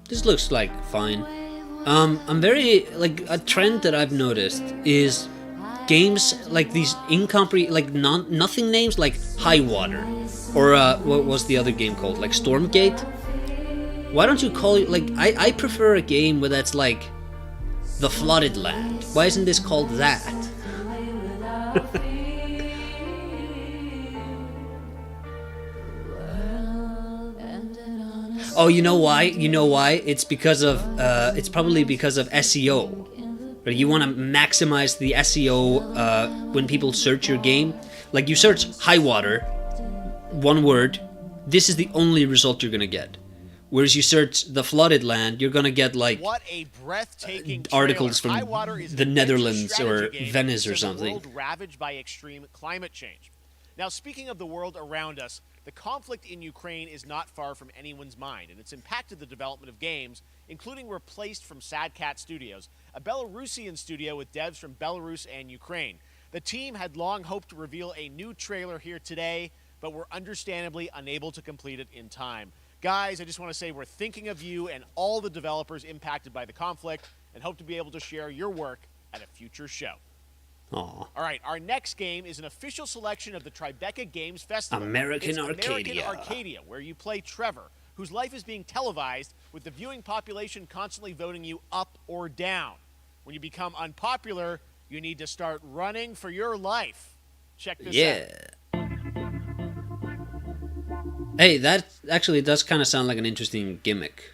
This looks like fine. I'm very, like, a trend that I've noticed is games like these nothing names like High Water or what was the other game called, like Stormgate. Why don't you call it like I prefer a game where that's like the Flooded Land. Why isn't this called that? Oh, you know why? It's because of it's probably because of SEO. Right? You want to maximize the SEO when people search your game. Like you search High Water, one word, this is the only result you're gonna get. Whereas you search the Flooded Land, you're gonna get like what a breathtaking articles from the Netherlands or game Venice or something. World ravaged by extreme climate change. Now, speaking of the world around us, the conflict in Ukraine is not far from anyone's mind, and it's impacted the development of games, including Replaced from Sad Cat Studios, a Belarusian studio with devs from Belarus and Ukraine. The team had long hoped to reveal a new trailer here today, but were understandably unable to complete it in time. Guys, I just want to say we're thinking of you and all the developers impacted by the conflict and hope to be able to share your work at a future show. Aww. All right, our next game is an official selection of the Tribeca Games Festival. American American Arcadia, where you play Trevor, whose life is being televised with the viewing population constantly voting you up or down. When you become unpopular, you need to start running for your life. Check this out. Hey, that actually does kind of sound like an interesting gimmick.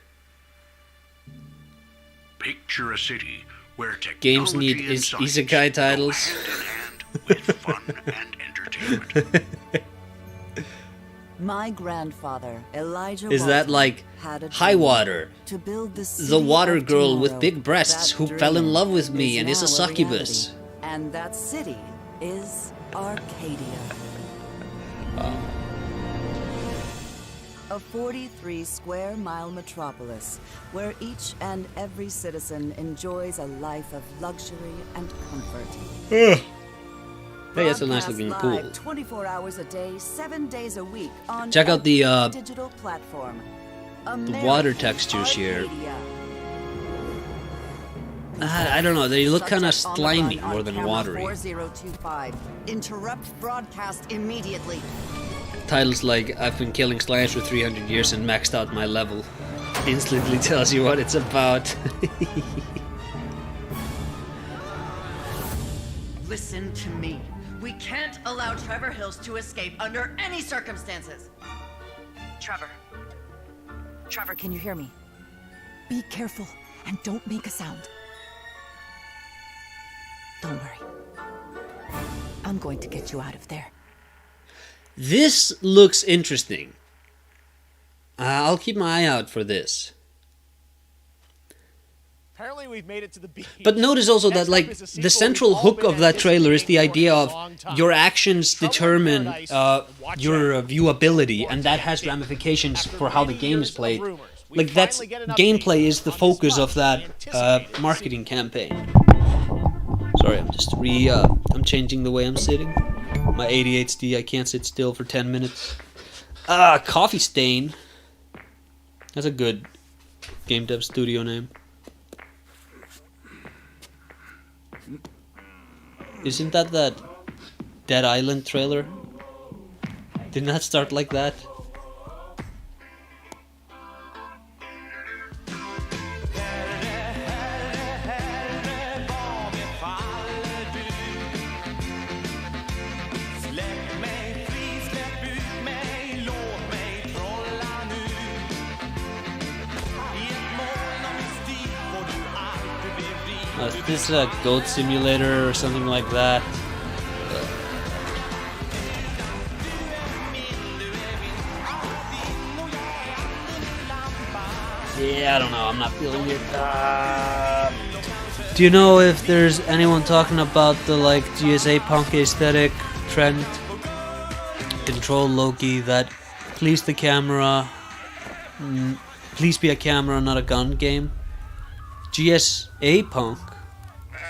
Picture a city where Games technology need and science isekai titles. go hand in hand with fun and entertainment. My grandfather, Elijah Is that Walton, like had a High dream Water, to build the, the city water of girl with tomorrow. big breasts That who fell in dream love with me and is a now succubus? reality. And that city is Arcadia. A 43-square-mile metropolis where each and every citizen enjoys a life of luxury and comfort. Hey, that's a nice looking Broadcast pool. live 24 hours a day, 7 days a week on Check out the every digital platform. water textures here. I don't know, they look kind of slimy more than watery. 4025. Interrupt broadcast immediately. Titles like I've been killing slimes for 300 years and maxed out my level instantly tells you what it's about. Listen to me. We can't allow Trevor Hills to escape under any circumstances. Trevor. Trevor, can you hear me? Be careful and don't make a sound. Don't worry. I'm going to get you out of there. This looks interesting. I'll keep my eye out for this. Apparently we've made it to the beach. But notice also that like the central hook of that trailer is the idea of your actions determine your viewability, and that has ramifications for how the game is played. Like that's gameplay is the focus of that marketing campaign. Sorry, I'm just I'm changing the way I'm sitting. My ADHD, I can't sit still for 10 minutes. Coffee Stain. That's a good game dev studio name. Isn't that Dead Island trailer? Didn't that start like that? Is this a Goat Simulator or something like that? Yeah, I don't know. I'm not feeling it. Do you know if there's anyone talking about the like GSA punk aesthetic trend? Control Loki that please the camera. Please be a camera, not a gun game. GSA punk?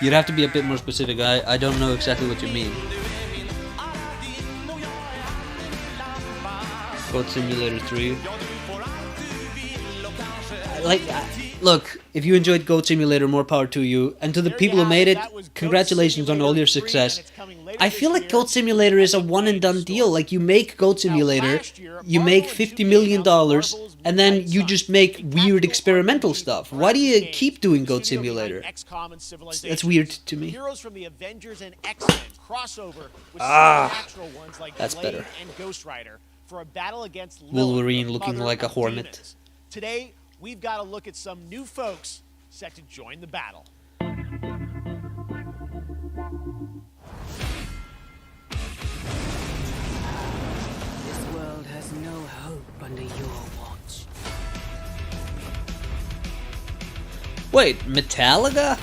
You'd have to be a bit more specific. I don't know exactly what you mean. Goat Simulator 3. Like, look, if you enjoyed Goat Simulator, more power to you. And to the people who made it, congratulations on all your success. I feel like Goat Simulator is a one and done deal. Like, you make Goat Simulator, you make $50 million, and then you just make weird experimental stuff. Why do you keep doing Goat Simulator? That's weird to me. Heroes from the Avengers and X-Men crossover with supernatural ones like that's Blade better. and Ghost Rider for a battle against Wolverine Lilith, looking mother like a of hornet. demons. Today, we've got to look at some new folks set to join the battle. This world has no hope under your watch. Wait, Metallica?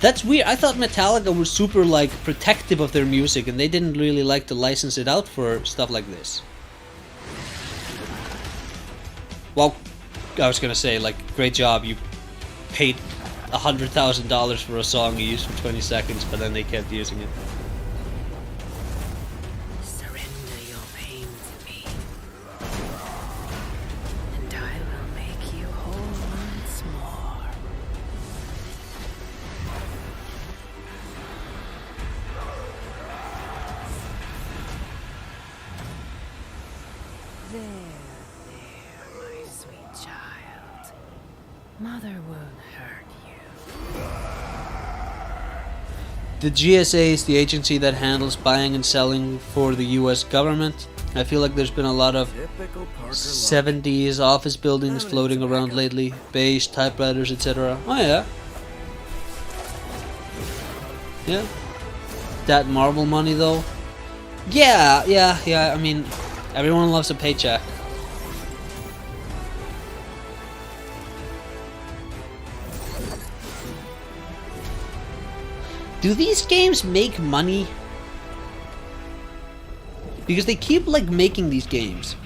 That's weird. I thought Metallica were super like protective of their music and they didn't really like to license it out for stuff like this. Well, I was gonna say, like, great job, you paid $100,000 for a song you used for 20 seconds, but then they kept using it. Surrender your pain to me, and I will make you whole once more. There, my sweet child. Mother won't hurt you. The GSA is the agency that handles buying and selling for the US government. I feel like there's been a lot of 70s office buildings floating around lately. Beige, typewriters, etc. Oh yeah. Yeah. That Marvel money though? Yeah. I mean, everyone loves a paycheck. Do these games make money? Because they keep like making these games,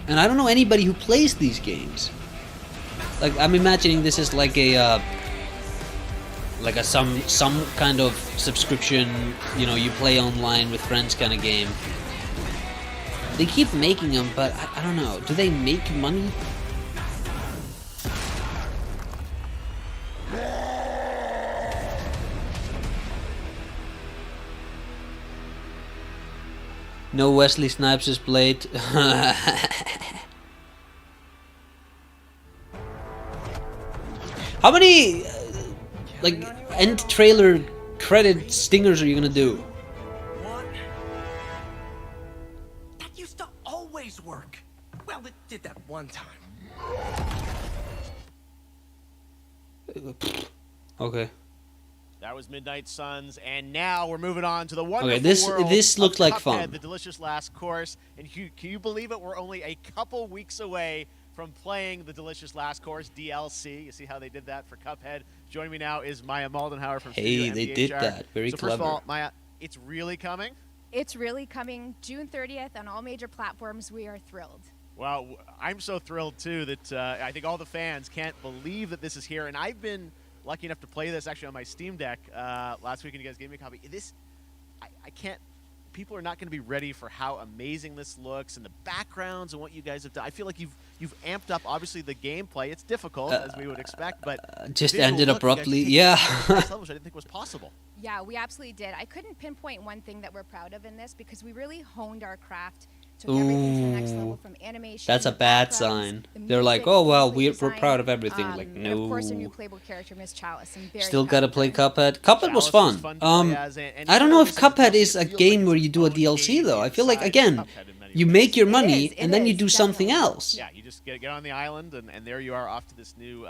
and I don't know anybody who plays these games. Like, I'm imagining this is like a some kind of subscription, you know, you play online with friends kind of game. They keep making them, but I don't know. Do they make money? No Wesley Snipes' blade. How many like end trailer credit stingers are you gonna do? That used to always work. Well, it did that one time. Okay. That was Midnight Suns, and now we're moving on to the wonderful world this looked of like Cuphead, fun. the delicious last course. And can you believe it? We're only a couple weeks away from playing the delicious last course DLC. You see how they did that for Cuphead? Joining me now is Maya Moldenhauer from Hey, Studio they MDHR. did that. Very so clever. First of all, Maya, it's really coming? It's really coming June 30th on all major platforms. We are thrilled. Well, I'm so thrilled, too, that I think all the fans can't believe that this is here. And I've been lucky enough to play this actually on my Steam Deck last week, and you guys gave me a copy. I can't. People are not going to be ready for how amazing this looks and the backgrounds and what you guys have done. I feel like you've amped up, obviously, the gameplay. It's difficult, as we would expect, but Just visual ended look, abruptly. you guys Yeah. take it to the next level, which I didn't think was possible. Yeah, we absolutely did. I couldn't pinpoint one thing that we're proud of in this because we really honed our craft, took everything to the next level, from animation. That's a the bad backgrounds, sign. the They're like, music, oh well, the we're design, proud of everything. Like, and no. of course, a new playable character, Miss Chalice. I'm very Still proud gotta of play her. Cuphead. Cuphead was fun. I don't know if Cuphead is a game where you do a DLC though. I feel like, again, you make your money and then you do something else. Yeah, you just get on the island, and there you are off to this new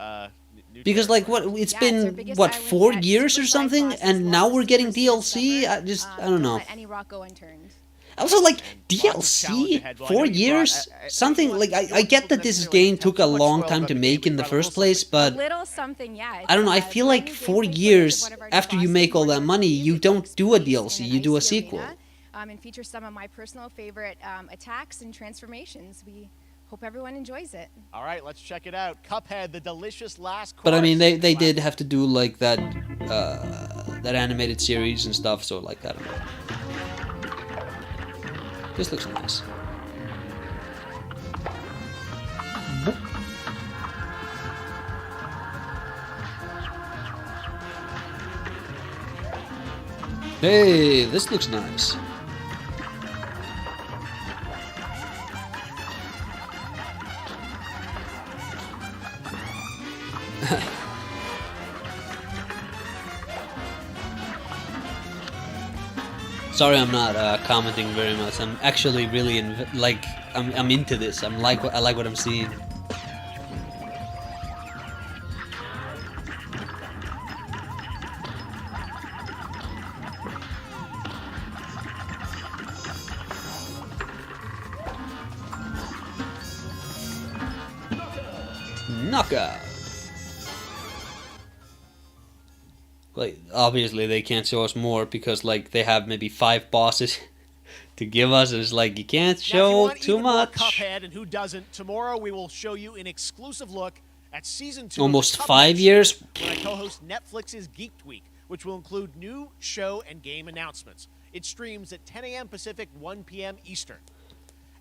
Because like what it's been what 4 years or something, and now we're getting DLC. I don't know. Let any rock go unturned. Also, like DLC 4 years, something like I get that this game took a long time to make in the first place, but A little something, yeah. I don't know. I feel like 4 years after you make all that money, you don't do a DLC, you do a sequel. And features some of my personal favorite attacks and transformations. We hope everyone enjoys it. All right, let's check it out. Cuphead, the delicious last course. But I mean, they did have to do like that that animated series and stuff, so like I don't know. This looks nice. Hey, this looks nice. Sorry, I'm not commenting very much. I'm actually really I'm into this. I like what I'm seeing. Knockout. Like, obviously they can't show us more because like they have maybe 5 bosses to give us, and it's like you can't show too much. Cuphead, and who doesn't? Tomorrow we will show you an exclusive look at season 2. Almost of the Cuphead 5 years. series, when I co-host Netflix's Geek Week, which will include new show and game announcements. It streams at 10 a.m. Pacific, 1 p.m. Eastern.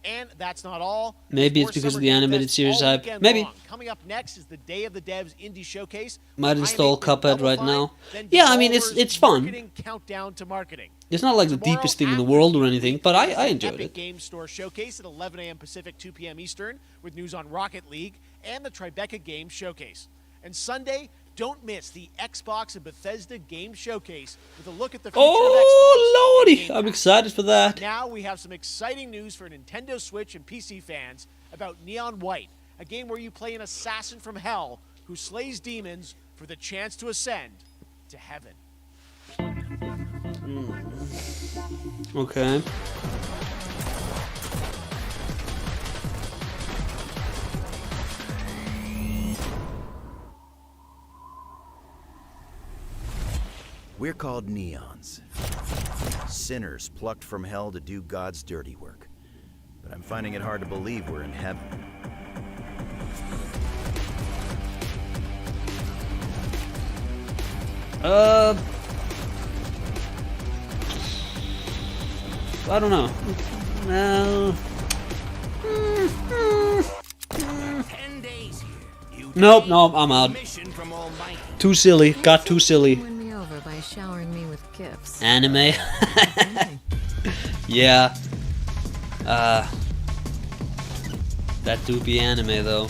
And that's not all. Maybe it's because of the animated series hype. Maybe. Coming up next is the Day of the Devs Indie Showcase. Might install Cuphead right now. Yeah, I mean it's fun. Countdown to marketing. It's not like the deepest thing in the world or anything, but I enjoyed Epic it. Game Store Showcase at 11 a.m. Pacific, 2 p.m. Eastern, with news on Rocket League and the Tribeca Games Showcase. And Sunday, Don't miss the Xbox and Bethesda Game Showcase with a look at the future of Xbox. Oh, lordy. I'm excited for that. Now we have some exciting news for Nintendo Switch and PC fans about Neon White, a game where you play an assassin from hell who slays demons for the chance to ascend to heaven. Okay. We're called neons. Sinners plucked from hell to do God's dirty work. But I'm finding it hard to believe we're in heaven. I don't know. Nope, I'm out. Too silly. Got too silly. Win me over by showering me with gifts. Anime. Yeah. That do be anime though.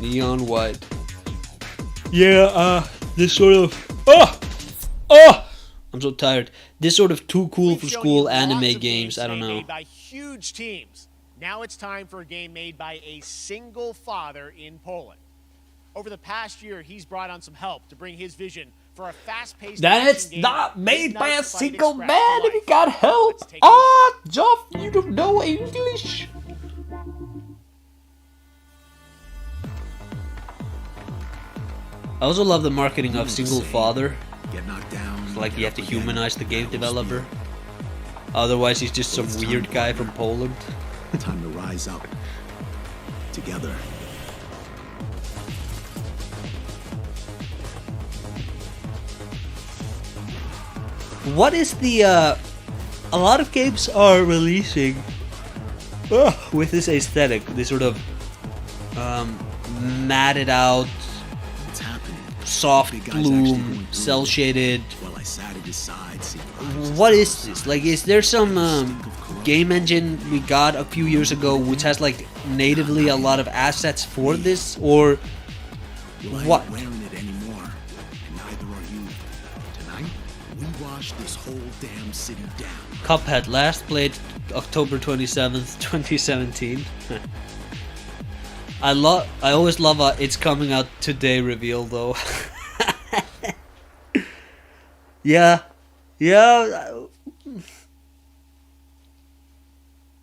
Neon White. Yeah, this sort of I'm so tired. This sort of too cool for school anime games, I don't know. Made by huge teams. Now it's time for a game made by a single father in Poland. Over the past year, he's brought on some help to bring his vision for a fast-paced That's not made by a single man if you got help. Joff, you don't know English. I also love the marketing of single father. It's like you have to humanize the game developer. Otherwise, he's just some weird guy from Poland. Time to rise up. Together. What is the, a lot of games are releasing with this aesthetic, this sort of matted out, soft bloom, cel shaded. What is this? Like, is there some game engine we got a few years ago which has like natively a lot of assets for this, or what? This whole damn city down. Cuphead, last played October 27th, 2017. I always love a it's coming out today reveal though. Yeah.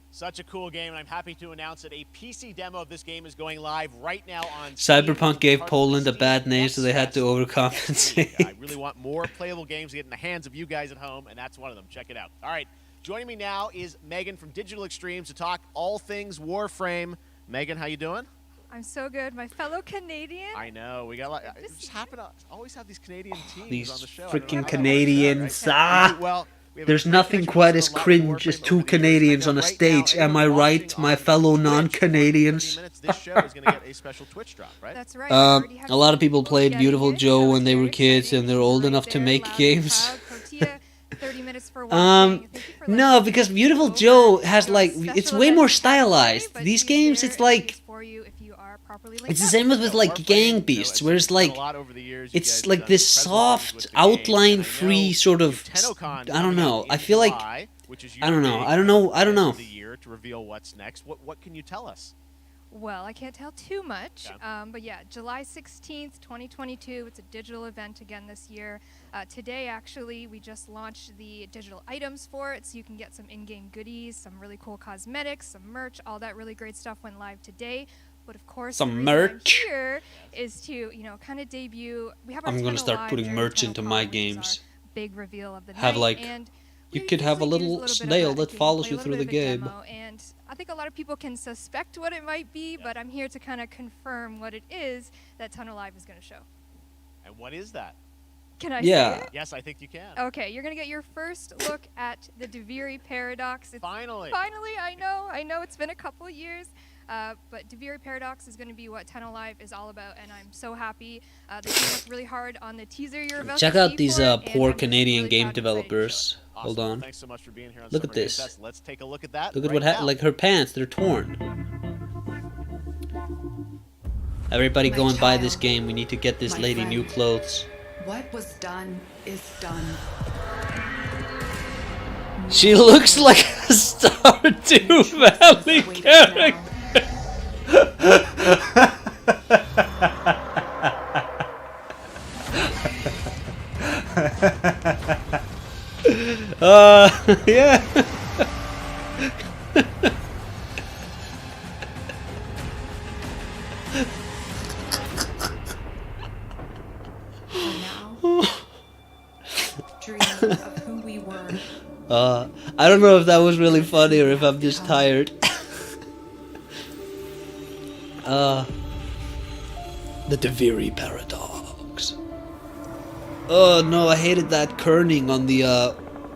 Such a cool game, and I'm happy to announce that a PC demo of this game is going live right now on Cyberpunk gave Poland a bad name, so they had to overcompensate. I really want more playable games to get in the hands of you guys at home, and that's one of them. Check it out. All right, joining me now is Megan from Digital Extremes to talk all things Warframe. Megan, how you doing? I'm so good, my fellow Canadian. I know, we got just happen to always have these Canadian teams These on the show. freaking Canadians. Well, there's nothing quite as cringe as two Canadians on a stage. Am I right, my fellow non-Canadians? This show is going to get a special Twitch drop, right? That's right. A lot of people played Beautiful Joe when they were kids, and they're old enough to make games. 30 minutes for watching. No, because Beautiful Joe has like, it's way more stylized. These games, it's like, it's the same with like Gang Beasts, where it's like, it's like this soft, outline-free sort of, I don't know, I feel like, I don't know. The year to reveal what's next. What can you tell us? Well, I can't tell too much, but yeah, July 16th, 2022, it's a digital event again this year. Today, actually, we just launched the digital items for it, so you can get some in-game goodies, some really cool cosmetics, some merch, all that really great stuff went live today. But of course, some the reason merch I'm here is to, kind of debut. We have our I'm gonna start putting merch into my games. Big reveal of the have night, like, and you could have a little snail that follows you through the game. And I think a lot of people can suspect what it might be, but I'm here to kind of confirm what it is that Tunnel Live is going to show. And what is that? Can I say it? Yes, I think you can. Okay, you're going to get your first look at the Deviri Paradox. Finally. Finally, I know it's been a couple years. But Deviri Paradox is going to be what Ten Alive is all about, and I'm so happy. They worked really hard on the teaser you're about Check to out see these for it, and poor I'm just Canadian really game proud and excited to show it. developers. Hold on. Thanks so much for being here on Look at Summer Game this. Fest. Let's take a look at that. Look at right what now. like her pants, they're torn. Everybody go and buy this game. We need to get this lady new clothes. What was done is done. She looks like a Stardew Valley character. Yeah. Dream of who we were. I don't know if that was really funny or if I'm just tired. The Deviri Paradox. Oh no, I hated that kerning on the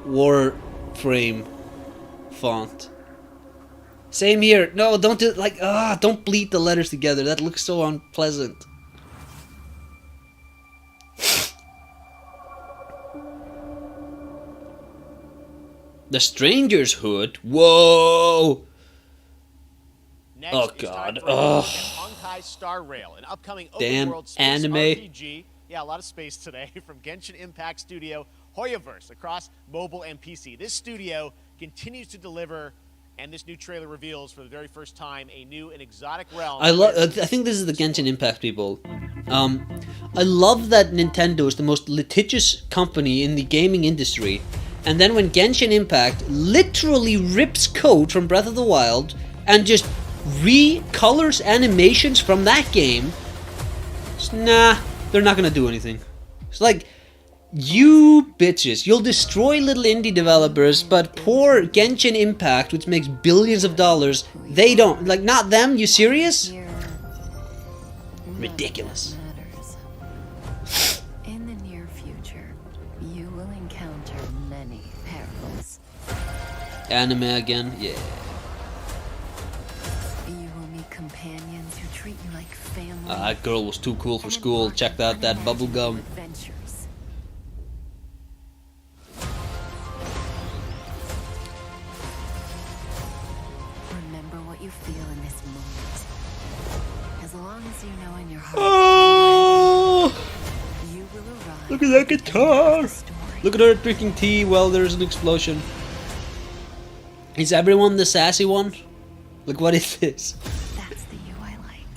Warframe font. Same here. No, don't do like don't bleed the letters together. That looks so unpleasant. The Stranger's Hood? Whoa! Next oh is god. time for Oh. Honkai Star Rail, an upcoming Damn open-world space anime. RPG. Yeah, a lot of space today from Genshin Impact studio Hoyoverse across mobile and PC. This studio continues to deliver, and this new trailer reveals for the very first time a new and exotic realm. I think this is the Genshin Impact people. I love that Nintendo is the most litigious company in the gaming industry, and then when Genshin Impact literally rips code from Breath of the Wild and just recolors animations from that game, nah, they're not gonna do anything. It's like, you bitches, you'll destroy little indie developers, but poor Genshin Impact, which makes billions of dollars, they don't. Like, not them, you serious? Ridiculous. In the near future, you will encounter many perils. Anime again? Yeah. You will meet companions who treat you like family. That girl was too cool for school. Checked out that bubblegum. Adventures. Remember what you feel in this moment. As long as you know in your heart, you will arrive. Look at that guitar! Look at her drinking tea while there's an explosion. Is everyone the sassy one? Like, what is this? That's the you I like.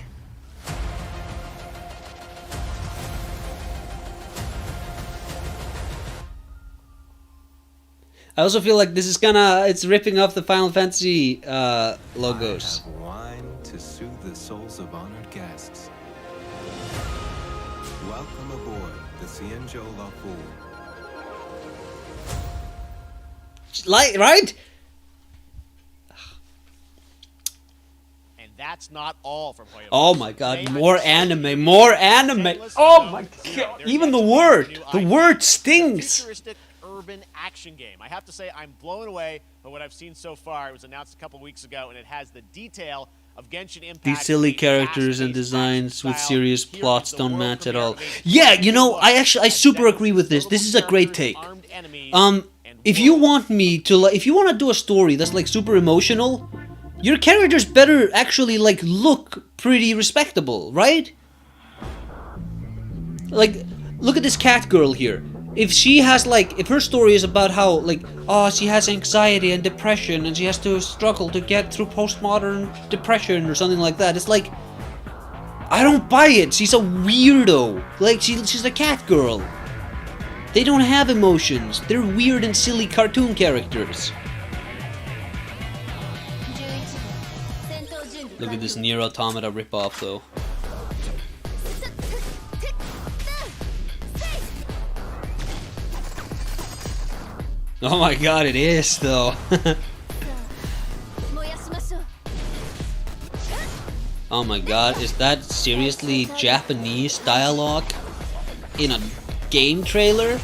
I also feel like this is it's ripping off the Final Fantasy logos. I have wine to soothe the souls of honored guests. Welcome aboard the Cienjo La Fool. Like, right? And that's not all from Hoyoverse. Oh my god, more anime, more anime! Oh my god, even the word stings! Futuristic urban action game. I have to say, I'm blown away by what I've seen so far. It was announced a couple weeks ago, and it has the detail of Genshin Impact. These silly characters and designs with serious plots don't match at all. Yeah, you know, I super agree with this. This is a great take. If you want me to, if you want to do a story that's like super emotional, your characters better actually like look pretty respectable, right? Like, look at this cat girl here. If she has like, if her story is about how like, oh, she has anxiety and depression and she has to struggle to get through postmodern depression or something like that, it's like, I don't buy it. She's a weirdo. Like, she's a cat girl. They don't have emotions. They're weird and silly cartoon characters. Look at this Nier Automata ripoff, though. Oh my god, it is, though. Oh my god, is that seriously Japanese dialogue in a game trailer?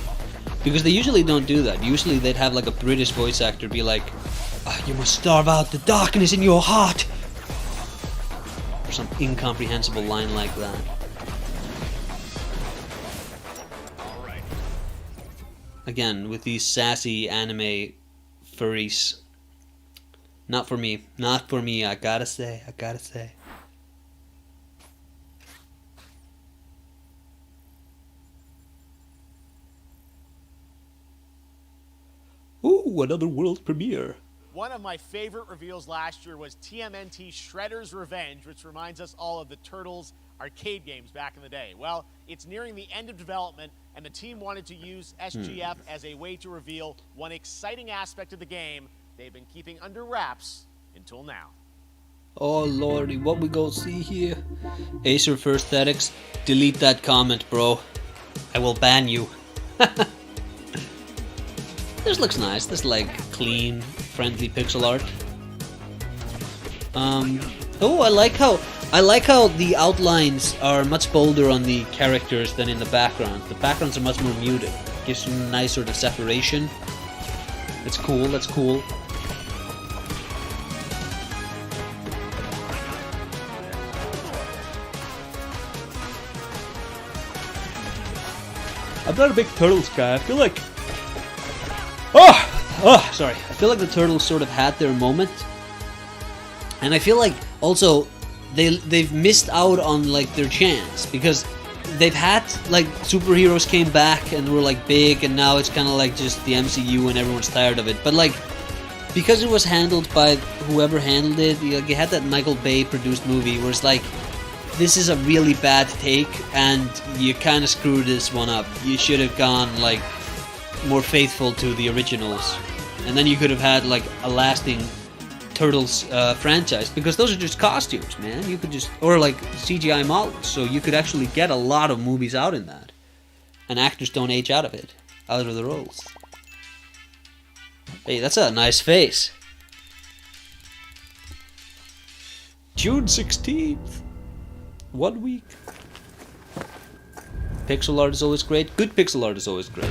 Because they usually don't do that. Usually they'd have like a British voice actor be like, "You must starve out the darkness in your heart." for some incomprehensible line like that. Again, with these sassy anime furries. Not for me. Not for me, I gotta say. I gotta say. Ooh, another world premiere. One of my favorite reveals last year was TMNT Shredder's Revenge, which reminds us all of the Turtles arcade games back in the day. Well, it's nearing the end of development, and the team wanted to use SGF as a way to reveal one exciting aspect of the game they've been keeping under wraps until now. Oh lordy, what we gonna see here? Acer for aesthetics, delete that comment, bro. I will ban you. This looks nice. This like clean, friendly pixel art. Oh, I like how the outlines are much bolder on the characters than in the background. The backgrounds are much more muted. Gives you a nice sort of separation. That's cool. That's cool. I'm not a big Turtles guy. I feel like... sorry. I feel like the Turtles sort of had their moment. And I feel like also they've missed out on like their chance. Because they've had like superheroes came back and were like big, and now it's kind of like just the MCU and everyone's tired of it. But like, because it was handled by whoever handled it, you had that Michael Bay produced movie where it's like, this is a really bad take and you kind of screwed this one up. You should have gone like more faithful to the originals, and then you could have had like a lasting Turtles franchise, because those are just costumes, man. You could just, or like CGI models, so you could actually get a lot of movies out in that, and actors don't age out of it, out of the roles. Hey, that's a nice face. June 16th. 1 week. Pixel art is always great. Good pixel art is always great.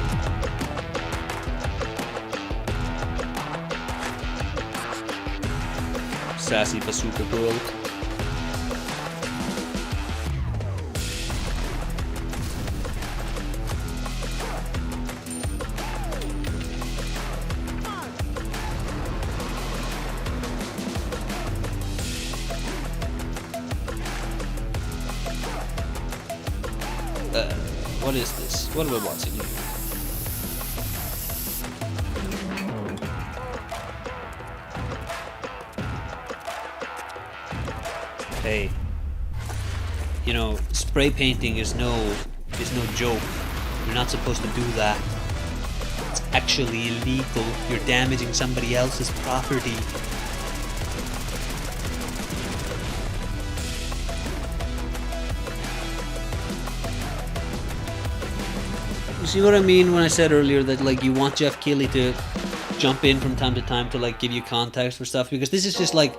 Sassy bazooka girl. What is this? What am I watching here? Hey, you know, spray painting is no joke. You're not supposed to do that. It's actually illegal. You're damaging somebody else's property. You see what I mean when I said earlier that like you want Jeff Keighley to jump in from time to time to like give you context for stuff, because this is just like,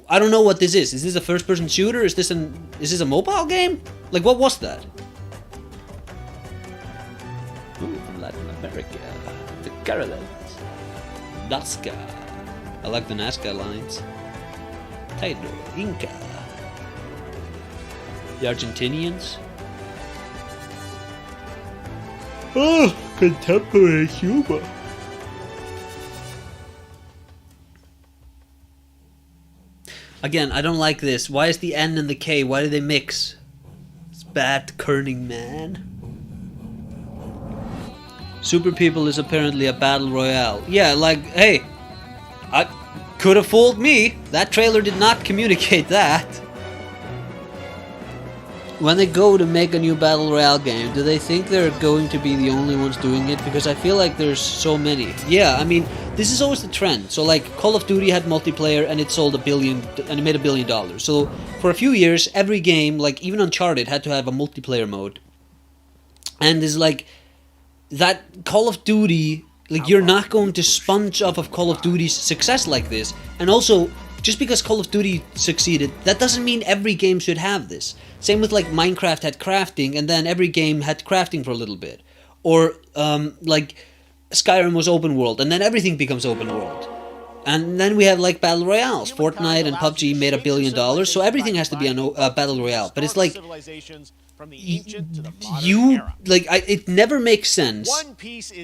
I don't know what this is. Is this a first-person shooter? Is this a mobile game? Like, what was that? Ooh, from Latin America, the Carolines, Nazca. I like the Nazca lines. Taino, Inca, the Argentinians. Oh, contemporary humor. Again, I don't like this. Why is the N and the K? Why do they mix? It's bad kerning, man. Super People is apparently a battle royale. Yeah, like, hey, I could have fooled me. That trailer did not communicate that. When they go to make a new battle royale game, do they think they're going to be the only ones doing it? Because I feel like there's so many. Yeah, I mean, this is always the trend. So like Call of Duty had multiplayer and it sold $1 billion and it made $1 billion. So for a few years, every game, like even Uncharted, had to have a multiplayer mode. And it's like that Call of Duty, like you're not going to sponge off of Call of Duty's success like this. And also, just because Call of Duty succeeded, that doesn't mean every game should have this. Same with like Minecraft had crafting, and then every game had crafting for a little bit. Or like Skyrim was open world, and then everything becomes open world. And then we have like battle royales. Fortnite and PUBG made $1 billion, so everything has to be a battle royale. But it's like it never makes sense.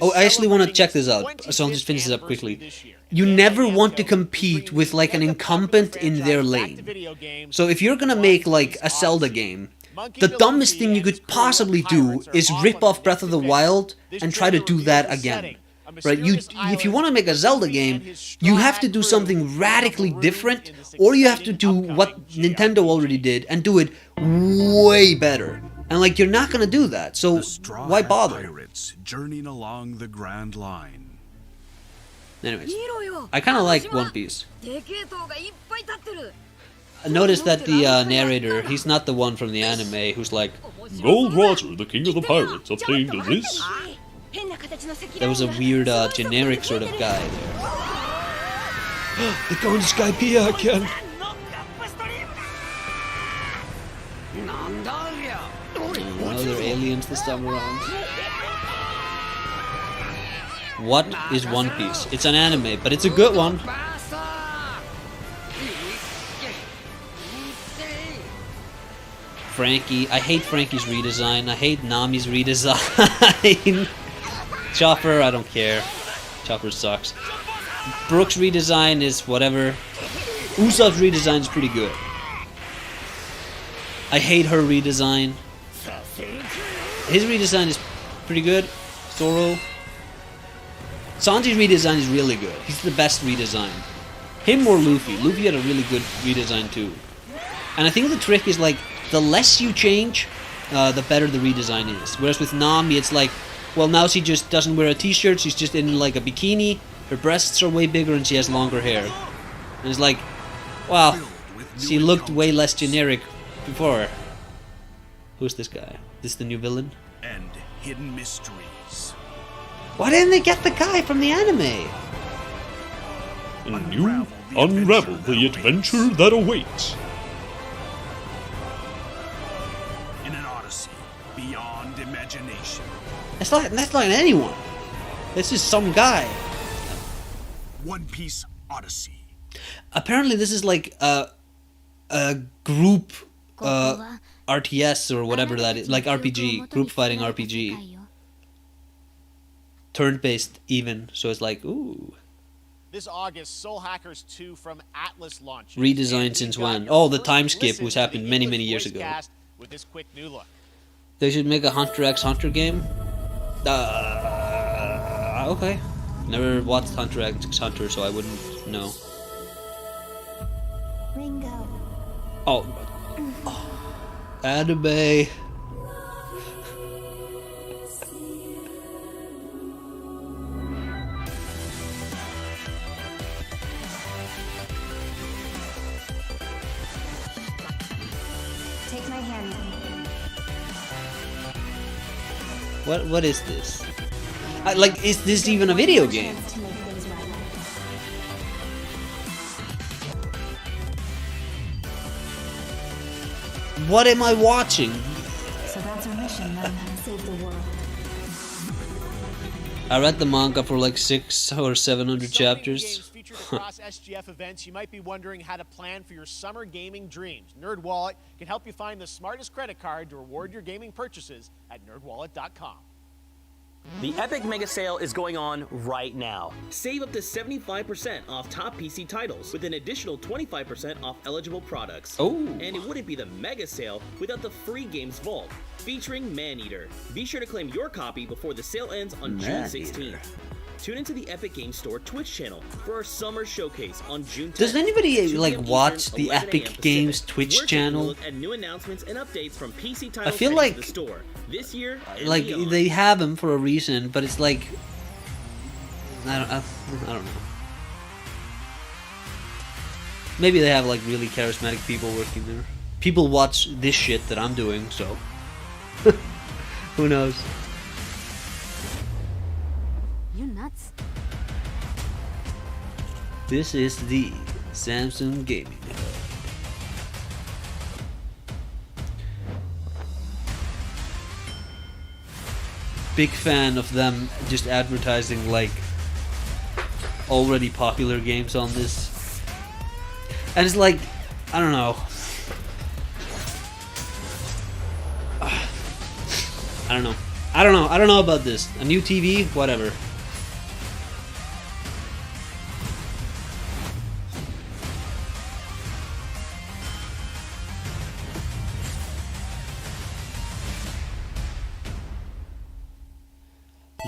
Oh, I actually want to check this out, so I'll just finish this up quickly. You never want to compete with like an incumbent in their lane. So if you're gonna make like a Zelda game, the dumbest thing you could possibly do is rip off Breath of the Wild and try to do that again. Right? If you want to make a Zelda game, you have to do something radically different, or you have to do what Nintendo already did and do it way better. And like you're not gonna do that, so why bother? Pirates journeying along the Grand Line. Anyways, I kind of like One Piece. I noticed that the narrator, he's not the one from the anime who's like, Gold Roger, the king of the pirates, obtained this. That was a weird, generic sort of guy there. They're going to Skypiea again. Oh, they're aliens this time around. What is One Piece? It's an anime, but it's a good one. Frankie. I hate Frankie's redesign. I hate Nami's redesign. Chopper, I don't care. Chopper sucks. Brooke's redesign is whatever. Usopp's redesign is pretty good. I hate her redesign. His redesign is pretty good. Zoro. Sanji's redesign is really good. He's the best redesign. Him or Luffy. Luffy had a really good redesign too. And I think the trick is like, the less you change, the better the redesign is. Whereas with Nami, it's like, well, now she just doesn't wear a t-shirt, she's just in like a bikini, her breasts are way bigger and she has longer hair. And it's like, wow, she looked way less generic before. Who's this guy? This the new villain? And hidden mysteries. Why didn't they get the guy from the anime? And you unravel the adventure that awaits. In an odyssey beyond imagination. That's not anyone. This is some guy. One Piece Odyssey. Apparently this is like a group RTS or whatever that is, like RPG, group fighting RPG. Turn-based even, so it's like, ooh. This August, Soul Hackers 2 from Atlas launches. Redesigned since when? Oh, the time skip, which happened many years ago. With this quick new look. They should make a Hunter x Hunter game? Okay. Never watched Hunter x Hunter, so I wouldn't know. Ringo. Oh. Anime. Take my hand. What is this? Like, is this even a video game? What am I watching? So that's our mission then. Save the world. I read the manga for like 600 or 700 chapters. Across SGF events, you might be wondering how to plan for your summer gaming dreams. NerdWallet can help you find the smartest credit card to reward your gaming purchases at nerdwallet.com. The Epic Mega Sale is going on right now. Save up to 75% off top PC titles with an additional 25% off eligible products. Oh. And it wouldn't be the Mega Sale without the free games vault featuring Maneater. Be sure to claim your copy before the sale ends on June 16th. Tune into the Epic Games Store Twitch channel for our summer showcase on June 10th. Does anybody like watch the Epic Games Twitch channel? Look at new announcements and updates from PC titles I feel like the store this year and like beyond. they have them for a reason, but it's like I don't know. Maybe they have like really charismatic people working there. People watch this shit that I'm doing, so who knows? You nuts. This is the Samsung Gaming Hub. Big fan of them just advertising like already popular games on this. And it's like, I don't know. I don't know about this. A new TV, whatever.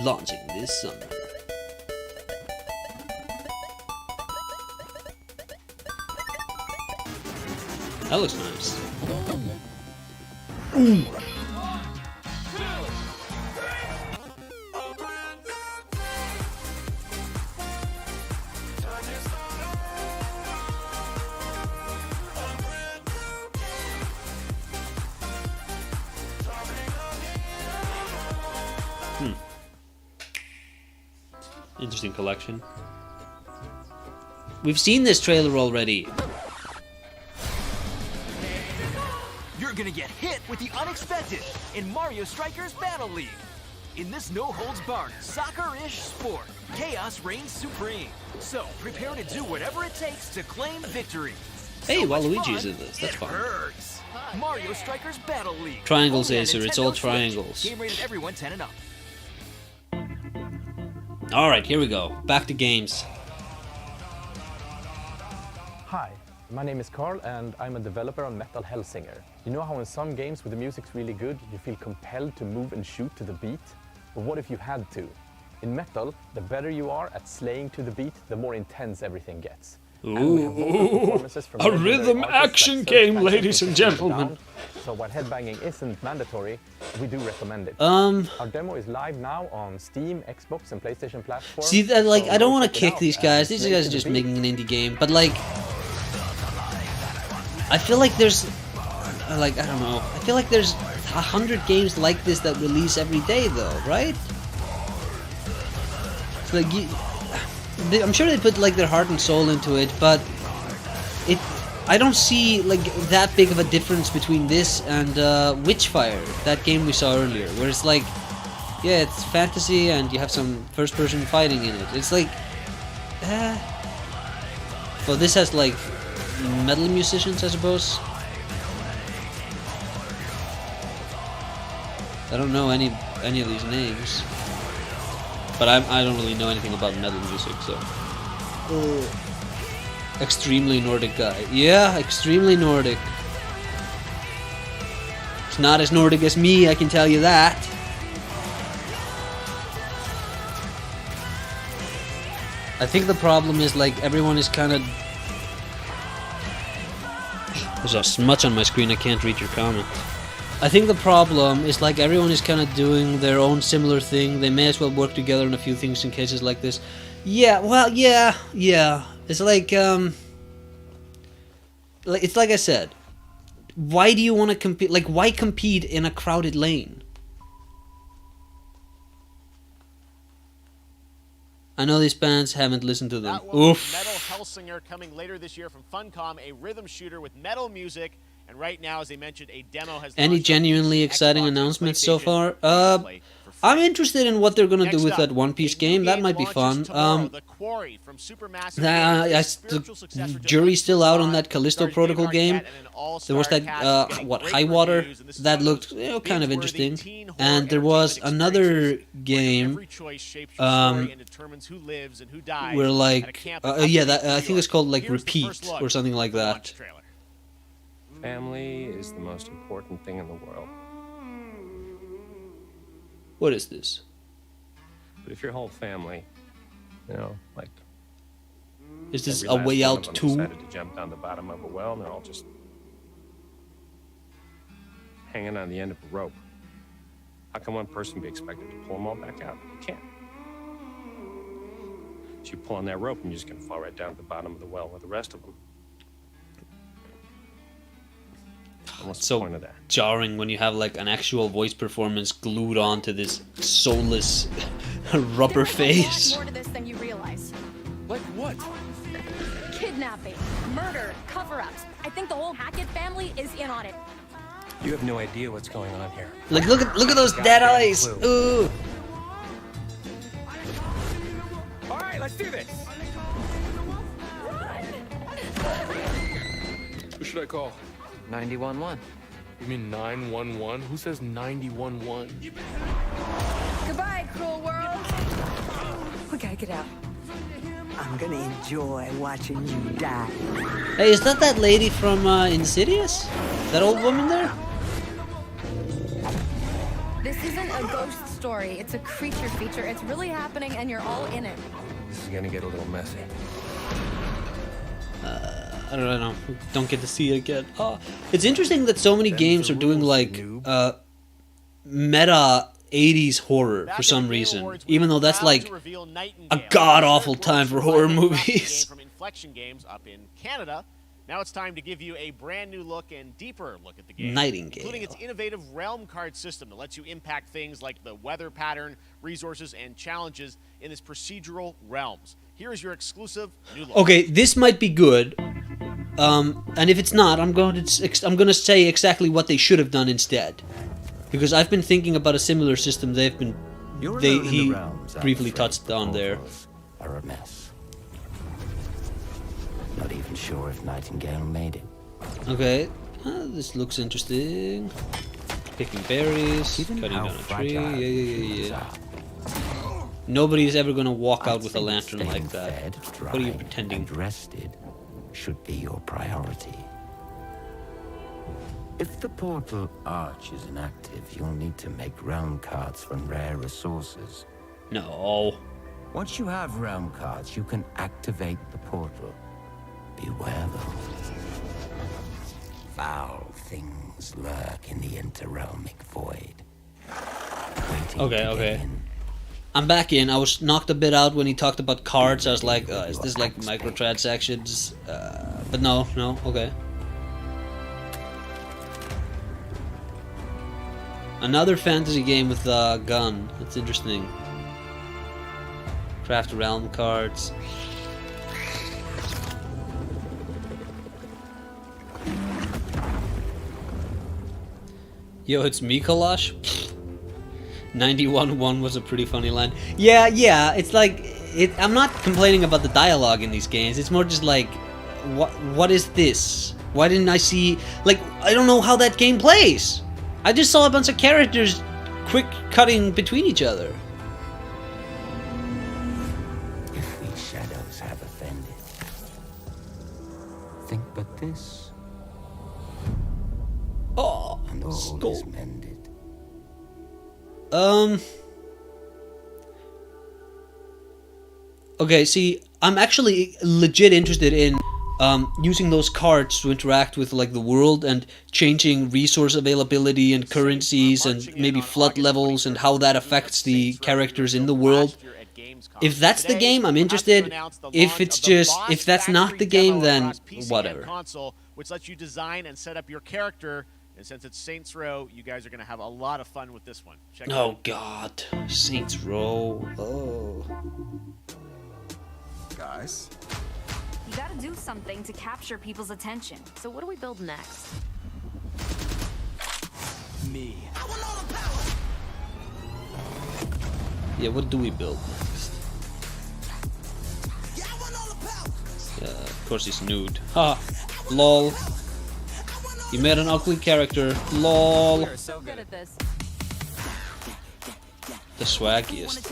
Launching this summer. That looks nice. Interesting collection. We've seen this trailer already. You're gonna get hit with the unexpected in Mario Strikers Battle League. In this no-holds-barred, soccer-ish sport, chaos reigns supreme. So prepare to do whatever it takes to claim victory. Hey, So much Waluigi's fun, in this. That's it fun. hurts. Mario Strikers Battle League. Triangles, Only on Acer. It's Nintendo all Switch. triangles. Game rated everyone 10 and up. Alright, here we go. Back to games. Hi, my name is Carl and I'm a developer on Metal Hellsinger. You know how in some games where the music's really good, you feel compelled to move and shoot to the beat? But what if you had to? In Metal, the better you are at slaying to the beat, the more intense everything gets. Ooh, a rhythm action game, ladies and gentlemen. So while headbanging isn't mandatory, we do recommend it. Our demo is live now on Steam, Xbox, and PlayStation platforms. See that, like, so I don't go want check to it kick out these and guys. These slay guys to are the just beat. making an indie game, but like, I feel like there's, like, I don't know. I feel like there's 100 games like this that release every day, though, right? It's like, I'm sure they put like their heart and soul into it, but I don't see like that big of a difference between this and Witchfire, that game we saw earlier, where it's like, yeah, it's fantasy and you have some first-person fighting in it. It's like, well, this has like metal musicians, I suppose. I don't know any of these names. But I don't really know anything about metal music, so. Extremely Nordic guy. Yeah, extremely Nordic. It's not as Nordic as me, I can tell you that. I think the problem is like everyone is kind of. There's a smudge on my screen, I can't read your comment. I think the problem is like everyone is kind of doing their own similar thing. They may as well work together on a few things in cases like this. Yeah, well, yeah. It's like it's like I said. Why do you want to compete? Like, why compete in a crowded lane? I know these bands haven't listened to them. Oof. Metal Hellsinger coming later this year from Funcom, a rhythm shooter with metal music. And right now, as I mentioned, a demo has Any genuinely exciting announcements so far? I'm interested in what they're gonna do with that One Piece game. That might be fun. The jury's still out on that Callisto Protocol game. There was that High Water that looked kind of interesting, and there was another game where like I think it's called like Repeat or something like that. Family is the most important thing in the world. What is this? But if your whole family, like... Is this A Way Out 2? Decided to jump down the bottom of a well and they're all just hanging on the end of a rope. How can one person be expected to pull them all back out? You can't. So you pull on that rope and you're just going to fall right down to the bottom of the well with the rest of them. It's so jarring when you have like an actual voice performance glued onto this soulless rubber face. More to this than you realize. Like what? Kidnapping, murder, cover-ups. I think the whole Hackett family is in on it. You have no idea what's going on here. Like look at those dead eyes. Ooh. All right, let's do this. should I call? 911. You mean 911? Who says 911? Goodbye, cruel world. We gotta get out. I'm gonna enjoy watching you die. Hey, is that lady from Insidious? That old woman there? This isn't a ghost story. It's a creature feature. It's really happening, and you're all in it. This is gonna get a little messy. I don't know. Don't get to see it again. Oh, it's interesting that so many games are doing like meta 80s horror for some reason, even though that's like a god-awful time for horror movies. From Inflection Games up in Canada. Now it's time to give you a brand new look and deeper look at the game, Nightingale. including its innovative realm card system that lets you impact things like the weather pattern, resources, and challenges in this procedural realms. Here is your exclusive new look. Okay, this might be good, and if it's not, I'm going to say exactly what they should have done instead, because I've been thinking about a similar system. He briefly touched on there. Are a mess. Not even sure if Nightingale made it. Okay, this looks interesting. Picking berries, cutting down a tree. Yeah. Nobody's ever gonna walk out with a lantern like that. What are you pretending? And rested should be your priority. If the portal arch is inactive, you'll need to make realm cards from rare resources. No. Once you have realm cards, you can activate the portal. Beware though. Foul things lurk in the interrealmic void. Okay. I'm back in. I was knocked a bit out when he talked about cards. I was like, is this like microtransactions? But no, okay. Another fantasy game with a gun. That's interesting. Craft realm cards. Yo, it's me, Kalash. 91-1 was a pretty funny line. Yeah, it's like I'm not complaining about the dialogue in these games. It's more just like, what is this? Why didn't I see? Like, I don't know how that game plays. I just saw a bunch of characters quick cutting between each other. If these shadows have offended, think but this. Oh, and all skull. is mended. Okay, see, I'm actually legit interested in using those cards to interact with like the world and changing resource availability and currencies and maybe flood levels and how that affects the characters in the world. If that's the game, I'm interested. If that's not the game, then whatever. Console, which lets you design and set up your character. And since it's Saints Row, you guys are going to have a lot of fun with this one. Check it out. Oh God, Saints Row. Oh. Guys. You gotta do something to capture people's attention. So what do we build next? Me. Yeah, what do we build next? Yeah, of course he's nude. Ha! Lol. You made an ugly character. LOL. We're so good at this. The swaggiest.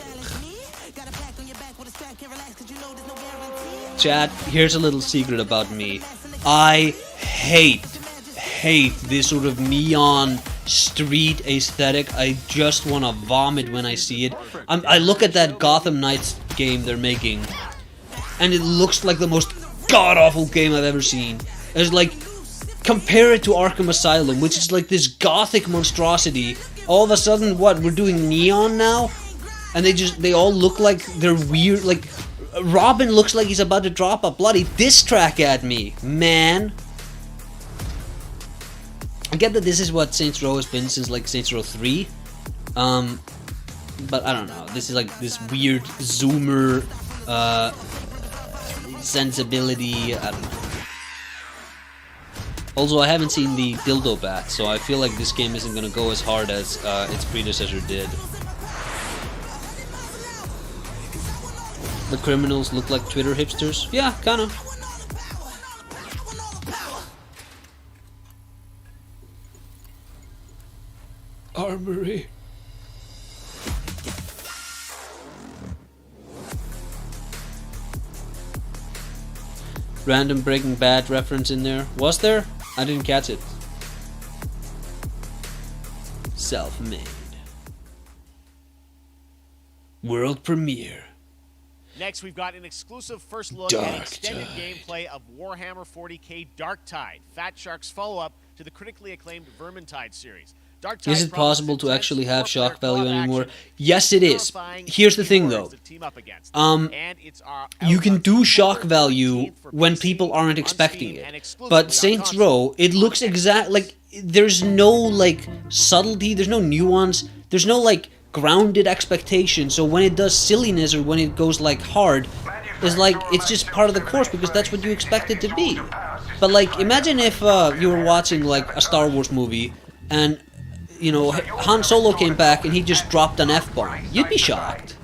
Chat, here's a little secret about me. I hate this sort of neon street aesthetic. I just want to vomit when I see it. I look at that Gotham Knights game they're making, and it looks like the most god-awful game I've ever seen. It's like, compare it to Arkham Asylum, which is like this gothic monstrosity. All of a sudden, what, we're doing neon now? And they all look like they're weird, like, Robin looks like he's about to drop a bloody diss track at me, man. I get that this is what Saints Row has been since like Saints Row 3. But I don't know, this is like this weird zoomer, sensibility, I don't know. Also, I haven't seen the dildo bat, so I feel like this game isn't gonna go as hard as its predecessor did. The criminals look like Twitter hipsters? Yeah, kinda. memory. Random Breaking Bad reference in there. Was there? I didn't catch it. Self-made. World premiere. Next, we've got an exclusive first look Dark at extended Tide. gameplay of Warhammer 40k Dark Tide, Fat Shark's follow-up to the critically acclaimed Vermintide series. Dark Tide Is it possible to promises actually intense have shock four-player value co-op anymore? action, Yes, it is. terrifying Here's the thing, though. keywords to team up against. And it's you can do shock value when people aren't expecting it. But Saints Row, it looks exact like there's no like subtlety, there's no nuance, there's no like grounded expectation. So when it does silliness or when it goes like hard, it's like it's just part of the course because that's what you expect it to be. But like imagine if you were watching like a Star Wars movie and you know Han Solo came back and he just dropped an F-bomb. You'd be shocked.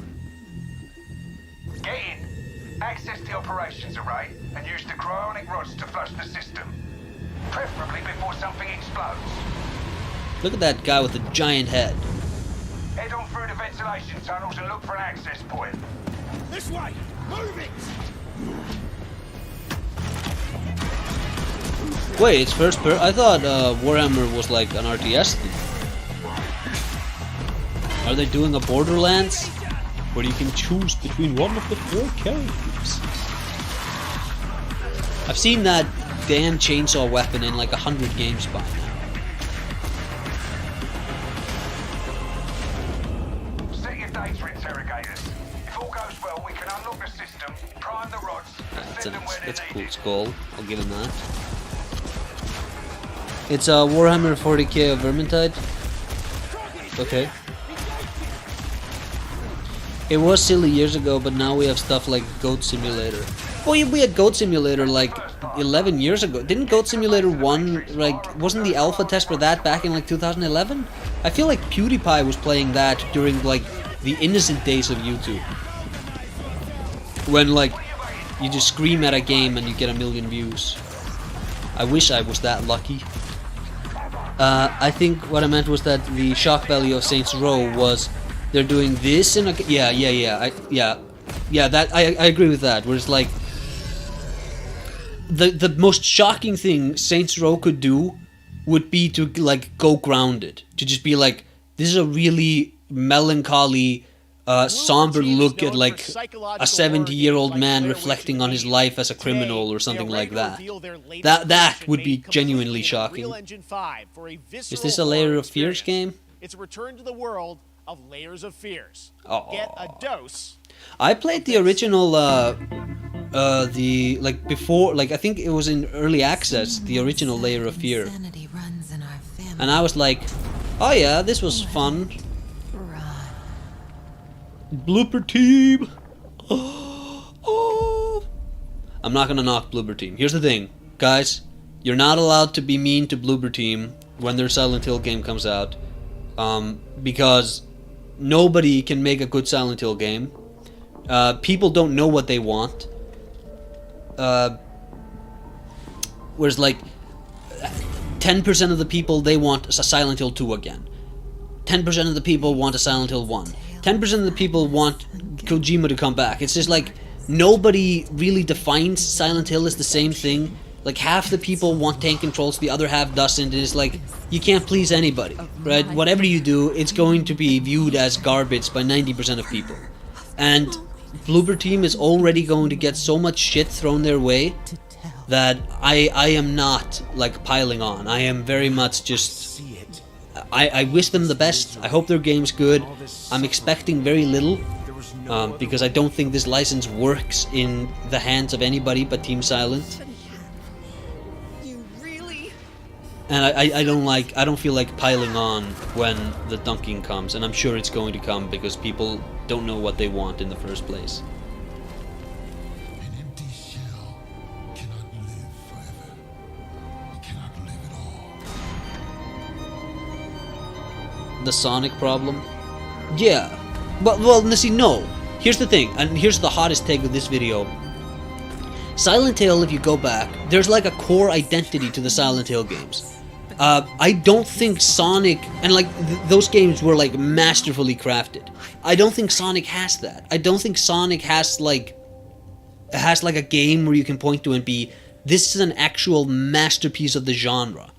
Get in. Access the operations array and use the cryonic rods to flush the system. Preferably before something explodes. Look at that guy with the giant head. Head on through the ventilation tunnels and look for an access point. This way! Move it! Wait, it's first per- I thought Warhammer was like an RTS thing. Are they doing a Borderlands? Where you can choose between one of the 4 characters? I've seen that damn chainsaw weapon in like 100 games by now. Set your data interrogators. If all goes well, we can unlock the system, prime the rods, and send them where That's a they're cool needed. skull. I'll give him that. It's Warhammer 40k of Vermintide. Okay. It was silly years ago, but now we have stuff like Goat Simulator. Oh, yeah, we had Goat Simulator like 11 years ago. Didn't Goat Simulator 1, like, wasn't the alpha test for that back in like 2011? I feel like PewDiePie was playing that during like the innocent days of YouTube. When like, you just scream at a game and you get 1 million views. I wish I was that lucky. I think what I meant was that the shock value of Saints Row was they're doing this in a yeah that I agree with that. Where it's like the most shocking thing Saints Row could do would be to like go grounded, to just be like this is a really melancholy, somber look at like a 70-year-old man reflecting on his life as a criminal or something like that. That would be genuinely shocking. Is this a Layer of Fears game? It's a return to the world of Layers of Fears. Oh. Get a dose. I played the original, the like before, like I think it was in early access, the original Layer of Fear, and I was like, oh yeah, this was fun. Blooper Team. Oh. I'm not gonna knock Blooper Team. Here's the thing, guys, you're not allowed to be mean to Blooper Team when their Silent Hill game comes out, because nobody can make a good Silent Hill game. People don't know what they want. Whereas like 10% of the people, they want a Silent Hill 2 again. 10% of the people want a Silent Hill 1. 10% of the people want Kojima to come back. It's just like nobody really defines Silent Hill as the same thing. Like half the people want tank controls, the other half doesn't, and it's like you can't please anybody, right? Whatever you do, it's going to be viewed as garbage by 90% of people. And Blooper Team is already going to get so much shit thrown their way that I am not like piling on. I am very much just I wish them the best. I hope their game's good. I'm expecting very little because I don't think this license works in the hands of anybody but Team Silent. And I don't feel like piling on when the dunking comes, and I'm sure it's going to come because people don't know what they want in the first place. An empty shell cannot live forever. It cannot live at all. The Sonic problem? Yeah. But, well, see, no. Here's the thing, and here's the hottest take of this video. Silent Hill, if you go back, there's like a core identity to the Silent Hill games. I don't think Sonic, and like those games were like masterfully crafted. I don't think Sonic has that. I don't think Sonic has like a game where you can point to and be, this is an actual masterpiece of the genre.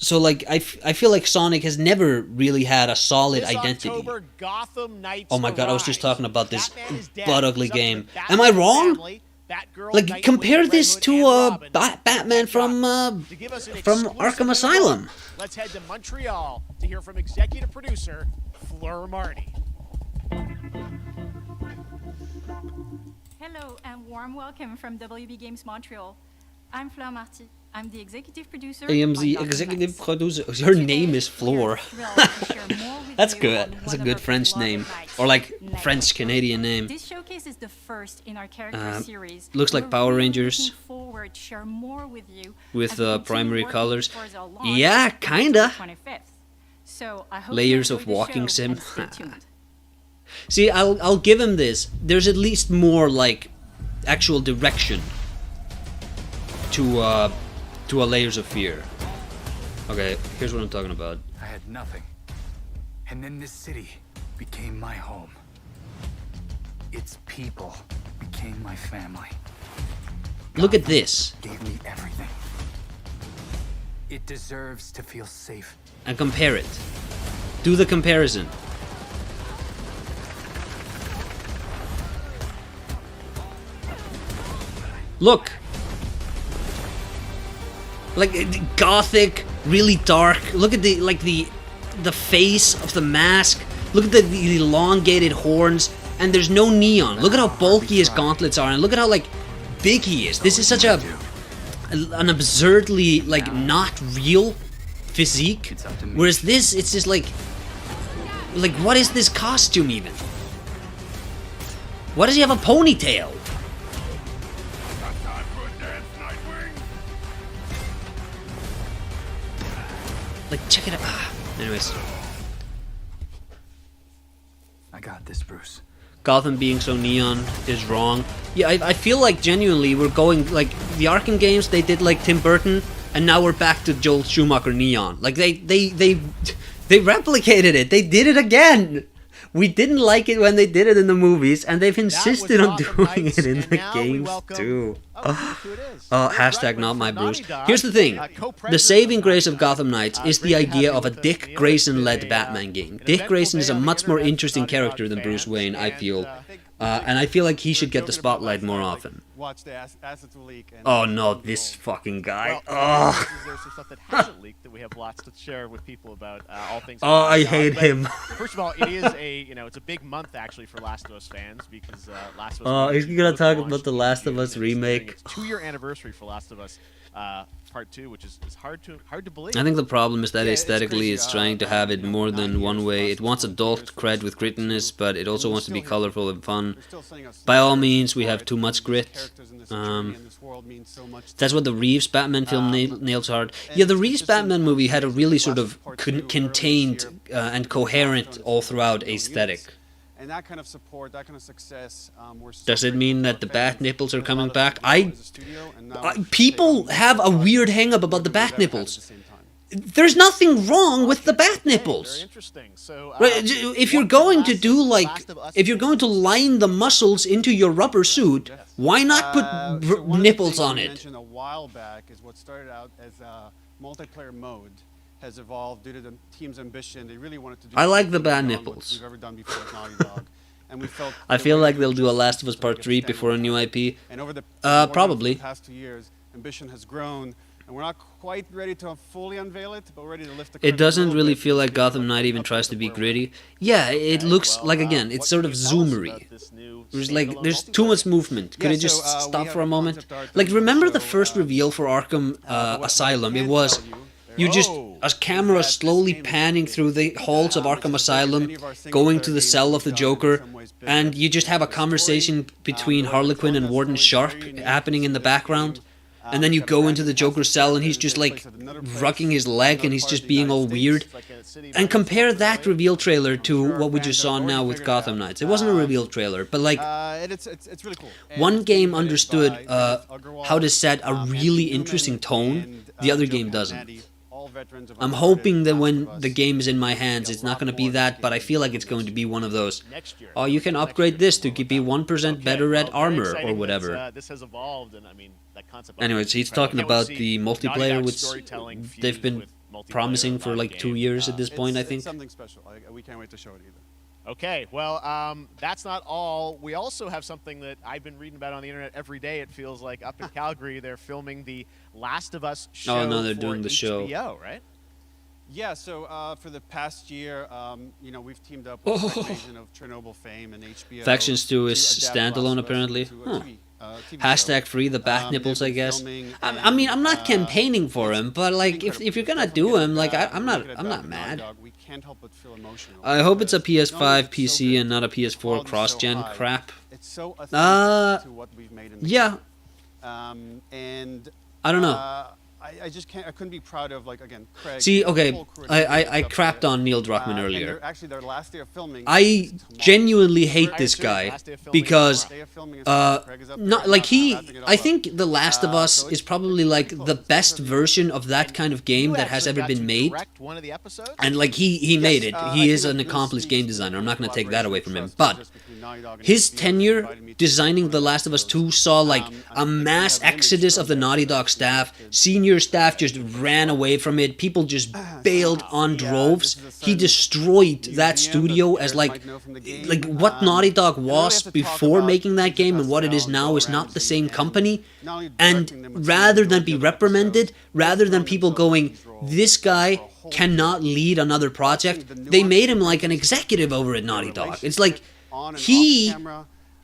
So like I feel like Sonic has never really had a solid identity. October, Gotham Knights Oh my god, I was just talking about this butt ugly game. Batman Am I wrong? family, Batgirl, Like, Nightwing, compare Red this Hood, to and Robin. Batman from Arkham Asylum. Let's head to Montreal to hear from executive producer Fleur Marty. Hello and warm welcome from WB Games Montreal. I'm Fleur Marty. I'm the executive producer. I am the on Gotham executive Knights. producer. Her name is we are Floor. thrilled to share more with That's you good. on That's one a of good our French beloved name. nights, Or like Nightwing. French-Canadian name. This showcase is the first in our character series. Looks like We're Power really Rangers. looking forward to share more with you With as we continue primary working colors. towards our launch Yeah, on kinda. October 25th. So I hope Layers you of enjoy the walking show sim. and stay tuned. See, I'll give him this. There's at least more like actual direction to a Layers of Fear. Okay, here's what I'm talking about. I had nothing. And then this city became my home. Its people became my family. Look at this. Gave me everything. It deserves to feel safe. And compare it. Do the comparison. Look. Like gothic, really dark. Look at the face of the mask. Look at the elongated horns, and there's no neon. Look at how bulky his gauntlets are, and look at how like big he is. This is such an absurdly like not real physique. Whereas this, it's just like what is this costume even? Why does he have a ponytail? Like, check it out. Anyways. I got this, Bruce. Gotham being so neon is wrong. Yeah, I feel like genuinely we're going, like, the Arkham games, they did like Tim Burton, and now we're back to Joel Schumacher neon. Like, they replicated it. They did it again. We didn't like it when they did it in the movies, and they've insisted on doing it in the games too. Hashtag not my Bruce. Here's the thing. The saving grace of Gotham Knights is the idea of a Dick Grayson-led Batman game. Dick Grayson is a much more interesting character than Bruce Wayne, I feel. And I feel like he should get the spotlight more often. Oh no, this fucking guy. Oh. There's some stuff that hasn't leaked that we have lots to share with people about all things. Oh, I hate him. First of all, it is it's a big month actually for Last of Us fans because Last of Us. Oh, he's gonna talk about the Last of Us remake. It's 2-year anniversary for Last of Us Part 2, which is hard to believe. I think the problem is that aesthetically it's trying to have it more than one way. It wants adult cred with grittiness, but it also wants to be colorful and fun. By all means, we have too much grit. That's what the Reeves Batman film nails hard. Yeah, the Reeves Batman movie had a really sort of contained and coherent all throughout aesthetic. And that kind of support, that kind of success, Does it mean that the bat nipples are coming back? People have a weird hang-up about the bat nipples. There's nothing wrong with the bat nipples. Very interesting. So, if you're going to do if you're going to line the muscles into your rubber suit, why not put nipples on it? Mentioned a while back is what started out as a multiplayer mode has evolved due to the team's ambition. They really wanted to do. I like the bat beyond nipples. what we've ever done before at Naughty Dog. And we felt I feel like they'll do a Last of Us Part 3 before a new IP. And over the probably. past 2 years, ambition has grown, and we're not quite ready to fully unveil it, but we're ready to lift the. It doesn't really feel like Gotham Knight even tries to be gritty. Yeah, it looks like, again, it's sort of zoomery. There's too much movement. Could it just stop for a moment? Like, remember the first reveal for Arkham Asylum? It was just a camera slowly panning through the halls of Arkham Asylum, going to the cell of the Joker, and you just have a conversation between Harley Quinn and Warden Shark happening in the background. And then you go into the Joker's cell and he's just like rucking his leg and he's just being all weird. And compare that reveal trailer to what we just saw now with Gotham Knights. It wasn't a reveal trailer, but like it's really cool. one game understood how to set a really interesting tone, the other game doesn't. I'm hoping that when the game is in my hands, it's not going to be that, but I feel like it's going to be one of those, oh, you can upgrade this to be 1% better at armor or whatever. This has evolved, and I mean, that concept. Anyways, he's talking about the multiplayer, which they've been promising for like 2 years at this point, I think. It's something special. We can't wait to show it either. Okay, well, that's not all. We also have something that I've been reading about on the internet every day. It feels like up in Calgary, they're filming the Last of Us show. Oh no, they're for doing the show. HBO, right? Yeah, so for the past year, you know, we've teamed up with Invasion of Chernobyl fame and HBO. Factions 2 is adapt standalone Last of Us apparently. into a TV Hashtag free the bat nipples, I guess. I mean, I'm not campaigning for him, but like, if you're gonna do him, like, I'm not mad. We can't help but feel emotional. I hope it's a PS5, PC, and not a PS4 cross-gen crap. It's so authentic to what we've made in the yeah. And I don't know. I just can't. I couldn't be proud of, like, again, Craig. See, okay, I crapped on Neil Druckmann earlier. Actually, their last day of filming. I genuinely hate this guy because, not like I think The Last of Us is probably like the best version of that kind of game that has ever been made. And like he made it. He is an accomplished game designer. I'm not going to take that away from him. But his tenure designing The Last of Us 2 saw like a mass exodus of the Naughty Dog staff. Senior staff just ran away from it. People just bailed on droves. He destroyed that studio as like what Naughty Dog was before making that game and what it is now is not the same company. And rather than be reprimanded, rather than people going, this guy cannot lead another project, they made him like an executive over at Naughty Dog. It's like he...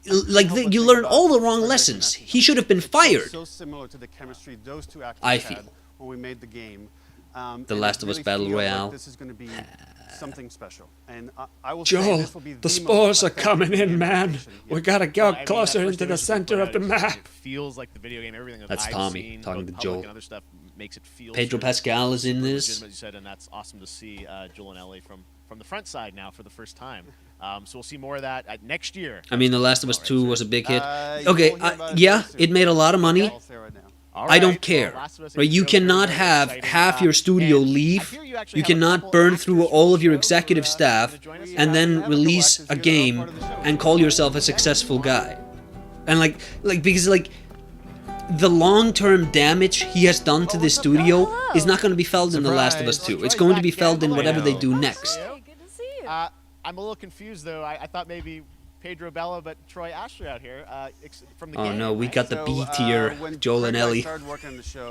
you learn all the wrong lessons. He should have been fired. So similar to the chemistry those two actors I feel. had when we made the game. The Last of Us Battle Royale. This is going to be something special. And I will Joel, say this will be the spores are coming in, man. We gotta go closer into the center of the map. It feels like the video game. Everything that That's I've Tommy seen, talking to both public Joel. and other stuff makes it feel Pedro sort of Pascal is in super this. legitimate, you said, and that's awesome to see Joel and Ellie from the front side now for the first time. So we'll see more of that next year. I mean, The Last of Us 2 was a big hit. Okay, yeah, it made a lot of money. I don't care. Right? You cannot have half your studio leave. You cannot burn through all of your executive staff and then release a game and call yourself a successful guy. And because the long-term damage he has done to this studio is not going to be felt in The Last of Us 2. It's going to be felt in whatever they do next. I'm a little confused though. I thought maybe Pedro Bella, but Troy Ashley out here from the game. Oh no, we got the B tier, when Joel and Ellie. When I started working on the show,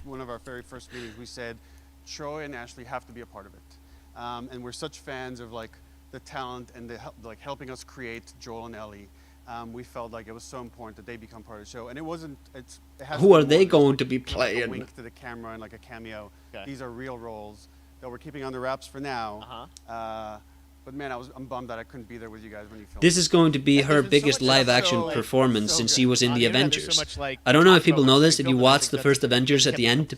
one of our very first meetings, we said, Troy and Ashley have to be a part of it. And we're such fans of like the talent and helping us create Joel and Ellie. We felt like it was so important that they become part of the show. And it wasn't. It has Who are they going to be playing? Like a wink to the camera and like a cameo. Okay. These are real roles that we're keeping under wraps for now. But man, I'm bummed that I couldn't be there with you guys when you filmed. This is going to be her biggest live-action performance since she was in the Avengers. I don't know if people know this. If you watch the first Avengers at the end,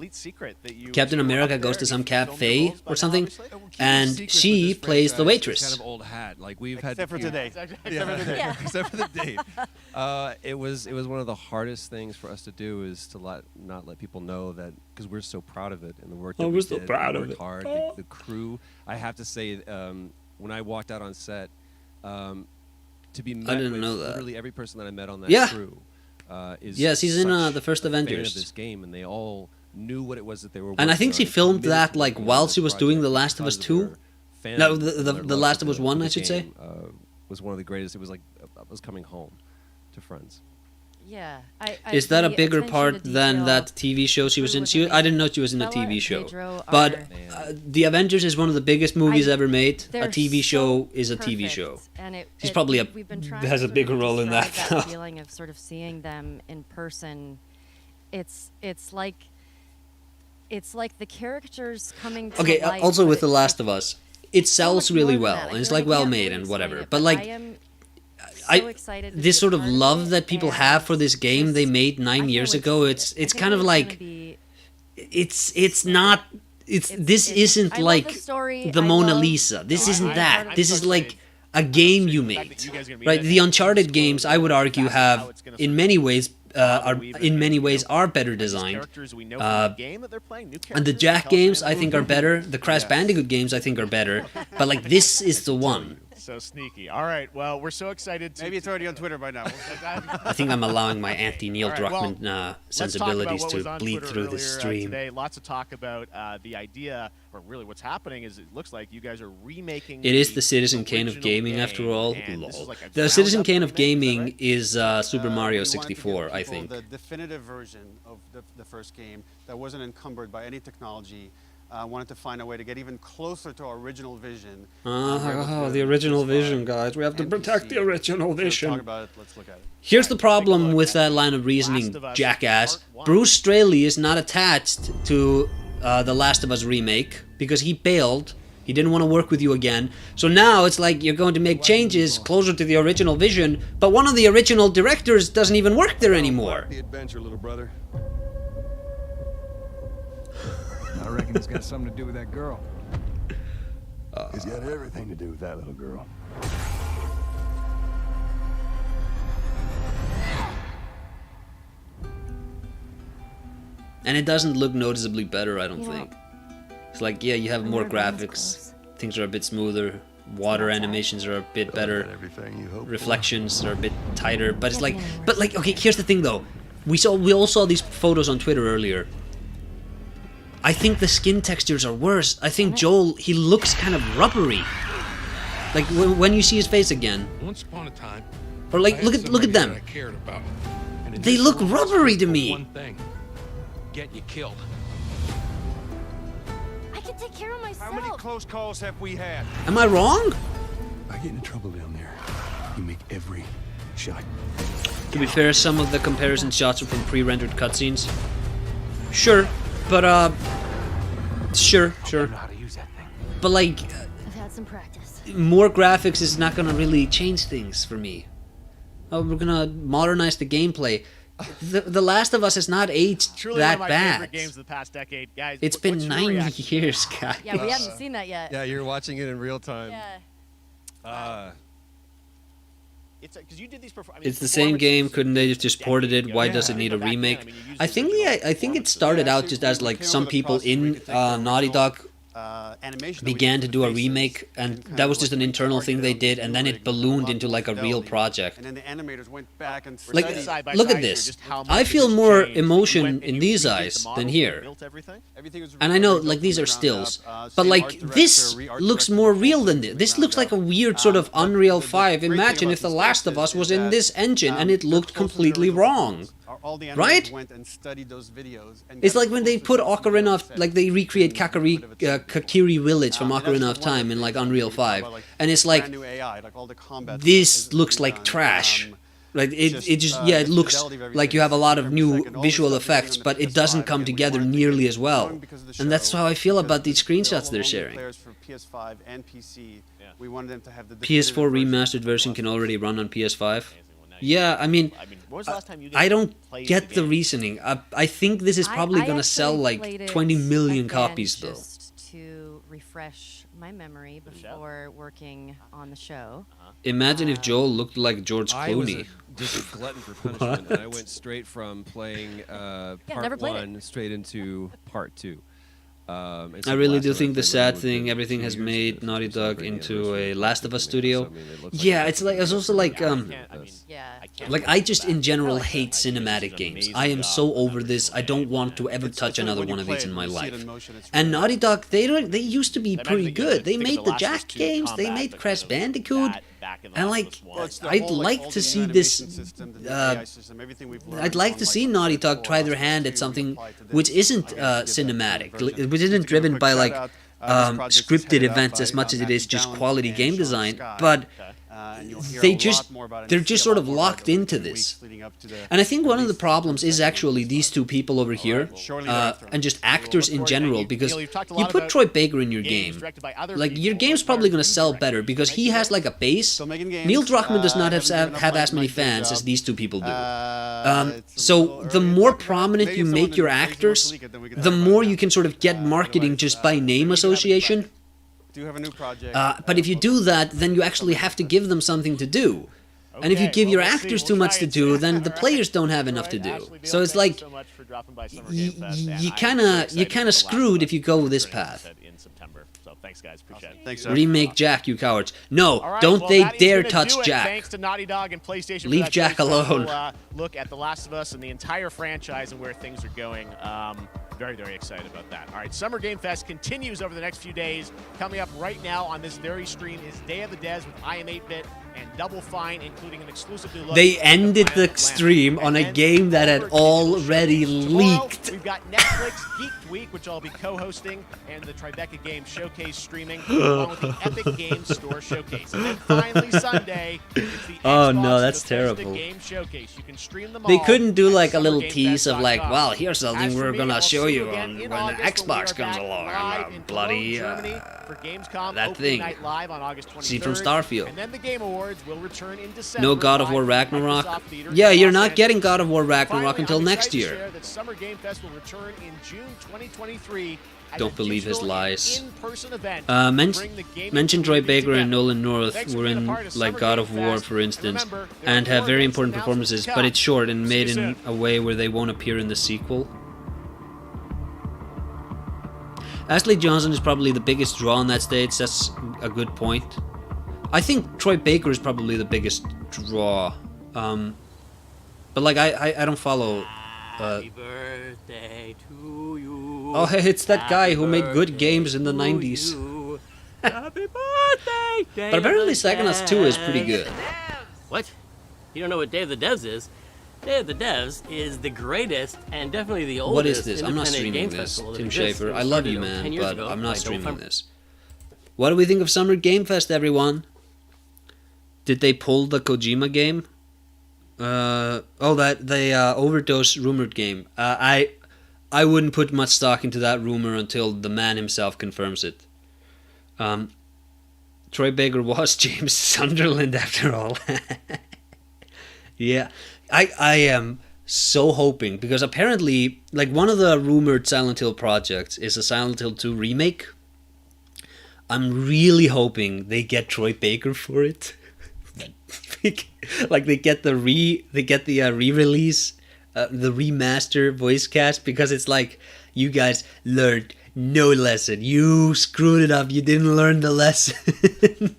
Captain America goes to some cafe or something, and she plays the waitress. Kind of old hat. Like we've had. Except for today. Except for the date. It was one of the hardest things for us to do is to not let people know that because we're so proud of it and the work that we did. so proud of it. Hard. The crew. I have to say. When I walked out on set, to be met with literally every person that I met on that crew is he's in the first Avengers. Fan of this game, and they all knew what it was that they were. And I think she filmed that like while she was doing The Last of Us 2. No, the Last of Us 1, I should say. Was one of the greatest. It was like I was coming home to friends. Yeah. Is that a bigger part than that TV show she was in? I didn't know she was in a TV show. But The Avengers is one of the biggest movies ever made. A TV show is a TV show. And She's probably has a bigger role in that. That feeling of sort of seeing them in person, it's like the characters coming to life. Also with The Last of Us, it sells really well and it's like well made and whatever. But like so excited. This sort of love that people have for this game they made 9 years ago. It's kind of like it's not. This isn't like the Mona Lisa. This isn't that. This is like a game you made, right? The Uncharted games, I would argue, have in many ways are better designed. And the Jack games, I think, are better. The Crash Bandicoot games, I think, are better. But like this is the one. So sneaky. All right. Well, we're so excited. Maybe it's already on Twitter by now. I think I'm allowing my anti-Neil Druckmann sensibilities to bleed through the stream. Today, lots of talk about the idea, or really what's happening is it looks like you guys are remaking. It is the Citizen Kane of gaming, after all. The Citizen Kane of gaming is Super Mario 64, I think. The definitive version of the first game that wasn't encumbered by any technology. Wanted to find a way to get even closer to our original vision. The original vision, guys. We have to protect the original vision. Talk about it. Let's look at it. Here's the problem with that line of reasoning, jackass. Bruce Straley is not attached to the Last of Us remake because he bailed. He didn't want to work with you again. So now it's like you're going to make changes closer to the original vision, but one of the original directors doesn't even work there anymore. The adventure, little brother. I reckon it's got something to do with that girl. It's got everything to do with that little girl. And it doesn't look noticeably better, I don't think. It's like, yeah, you have more graphics. Things are a bit smoother. Water animations are a bit better. Reflections are a bit tighter. But it's like, okay, here's the thing though. We all saw these photos on Twitter earlier. I think the skin textures are worse. I think Joel, he looks kind of rubbery. Like when you see his face again. Once upon a time. Or like, look at them. They look rubbery to me. One thing. Get you killed. I can take care of myself. How many close calls have we had? Am I wrong? I get in trouble down there. You make every shot. To be fair, some of the comparison shots are from pre-rendered cutscenes. Sure. But, sure. But, like, I've had some practice. More graphics is not gonna really change things for me. Oh, we're gonna modernize the gameplay. The Last of Us has not aged Truly that one of my bad. favorite games of the past decade, guys. It's been 9 years, guys. Yeah, we haven't seen that yet. Yeah, you're watching it in real time. Yeah. It's because you did these. It's the same game. Couldn't they have just ported it? Why does it need a remake? I think it started out just as like some people in Naughty Dog began to do a remake, and that was just an internal thing they did, and then it ballooned into like a real project. And then the animators went back and Like, look at this. I feel more emotion in these eyes than here. And I know, like, these are stills, but like this looks more real than this. This looks like a weird sort of Unreal 5. Imagine if The Last of Us was in this engine and it looked completely wrong. Right? It's like when they put Ocarina of, like they recreate Kakiri Village from Ocarina of Time in like Unreal 5, and it's like this looks like trash. Like it just it looks like you have a lot of new visual effects, but it doesn't come together nearly as well. And that's how I feel about these screenshots they're sharing. PS4 remastered version can already run on PS5. Yeah, I mean, I don't get the reasoning. I think this is probably going to sell like 20 million copies, though. Just to refresh my memory before working on the show. Imagine if Joel looked like George Clooney. Just a glutton for punishment, and I went straight from playing part 1 straight into part 2. I really do think the sad thing, everything has made Naughty Dog into a Last of Us studio. Yeah, it's also like I just in general hate cinematic games. I am so over this. I don't want to ever touch another one of these in my life. And Naughty Dog, they used to be pretty good. They made the Jack games. They made Crash Bandicoot. And like, I'd like to see this. I'd like to see Naughty Dog try their hand at something which isn't cinematic, which isn't driven by like scripted events as much as it is just quality game design. But And you'll hear they a just lot more about it. they're just sort of locked into this. And I think one of the problems is actually these two people over here, and just actors in general, because you put Troy Baker in your game, like your game's probably going to sell better because he has like a base. Neil Druckmann does not have as many fans as these two people do. So the more prominent you make your actors, the more you can sort of get marketing just by name association. Have a new project. But if you do that, then you actually have to give them something to do. And if you give your actors too much to do, then the players don't have enough to do. So it's like you kind of screwed if you go this path. Thanks, guys. Appreciate it. Thanks, Remake Jack, you cowards. No, don't they dare touch Jack. Thanks to Naughty Dog and PlayStation. Leave Jack alone. Look at The Last of Us and the entire franchise and where things are going. Very, very excited about that. All right, Summer Game Fest continues over the next few days. Coming up right now on this very stream is Day of the Devs with I Am 8-Bit and Double Fine, including an exclusive new look. They ended the stream on a game that had already leaked. We've got Netflix Geeked Week, which I'll be co-hosting, and the Tribeca Game Showcase streaming, along with the Epic Games Store Showcase. And then finally Sunday, it's the Oh Xbox no, that's Bethesda terrible. Game Showcase. You can stream them They all couldn't do like a at little tease of like, summergamefest.com. well, here's something As for we're me, gonna I'll show see you again on in when August Xbox when we are comes back along. live in Bloody Cologne, Germany for Gamescom that Opening thing. Night Live on August 23rd. See from Starfield. And then the Game Awards will return in December. No God of War live from Ragnarok. Microsoft Theater Yeah, in you're Los not Angeles. getting God of War Ragnarok Finally, until I'm next excited to year. share that Summer Game Fest will return in June 2023 as Don't a believe his digital lies. and in-person event to bring the gaming Mention Troy community Baker and together. Nolan North Thanks for were being a in part of like Summer God Game of War, Fest. for instance, remember, there are and have more very events important and announcements performances, to but come. it's short and See made you in soon. a way where they won't appear in the sequel. Ashley Johnson is probably the biggest draw on that stage. That's a good point. I think Troy Baker is probably the biggest draw. But like I don't follow. Happy birthday to you. Oh, hey, it's that guy Happy who made good birthday games in the to 90s. you. Happy birthday, Day But apparently of the Psychonauts 2 is pretty Devs. good. What? You don't know what Day of the Devs is? Day of the Devs is the greatest and definitely the oldest What is this? I'm not independent streaming game this, festival that Tim exists. Schafer. It I love started you, 10 man, years but ago I'm by not streaming Dole this. What do we think of Summer Game Fest, everyone? Did they pull the Kojima game? That the overdose rumored game. I wouldn't put much stock into that rumor until the man himself confirms it. Troy Baker was James Sunderland after all. Yeah, I am so hoping, because apparently, like, one of the rumored Silent Hill projects is a Silent Hill 2 remake. I'm really hoping they get Troy Baker for it. Like they get the re-release, the remaster voice cast, because it's like, you guys learned no lesson. You screwed it up. You didn't learn the lesson.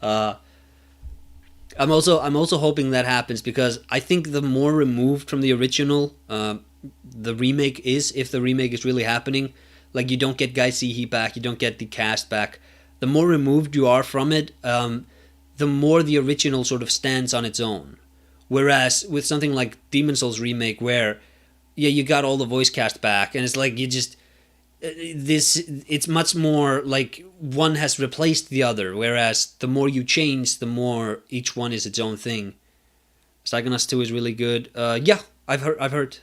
I'm also hoping that happens, because I think the more removed from the original the remake is, if the remake is really happening, like you don't get Guy Seehee back, you don't get the cast back. The more removed you are from it, the more the original sort of stands on its own. Whereas with something like Demon's Souls remake, where you got all the voice cast back, and it's like you just it's much more like one has replaced the other. Whereas the more you change, the more each one is its own thing. Psychonauts 2 is really good. Yeah, I've heard.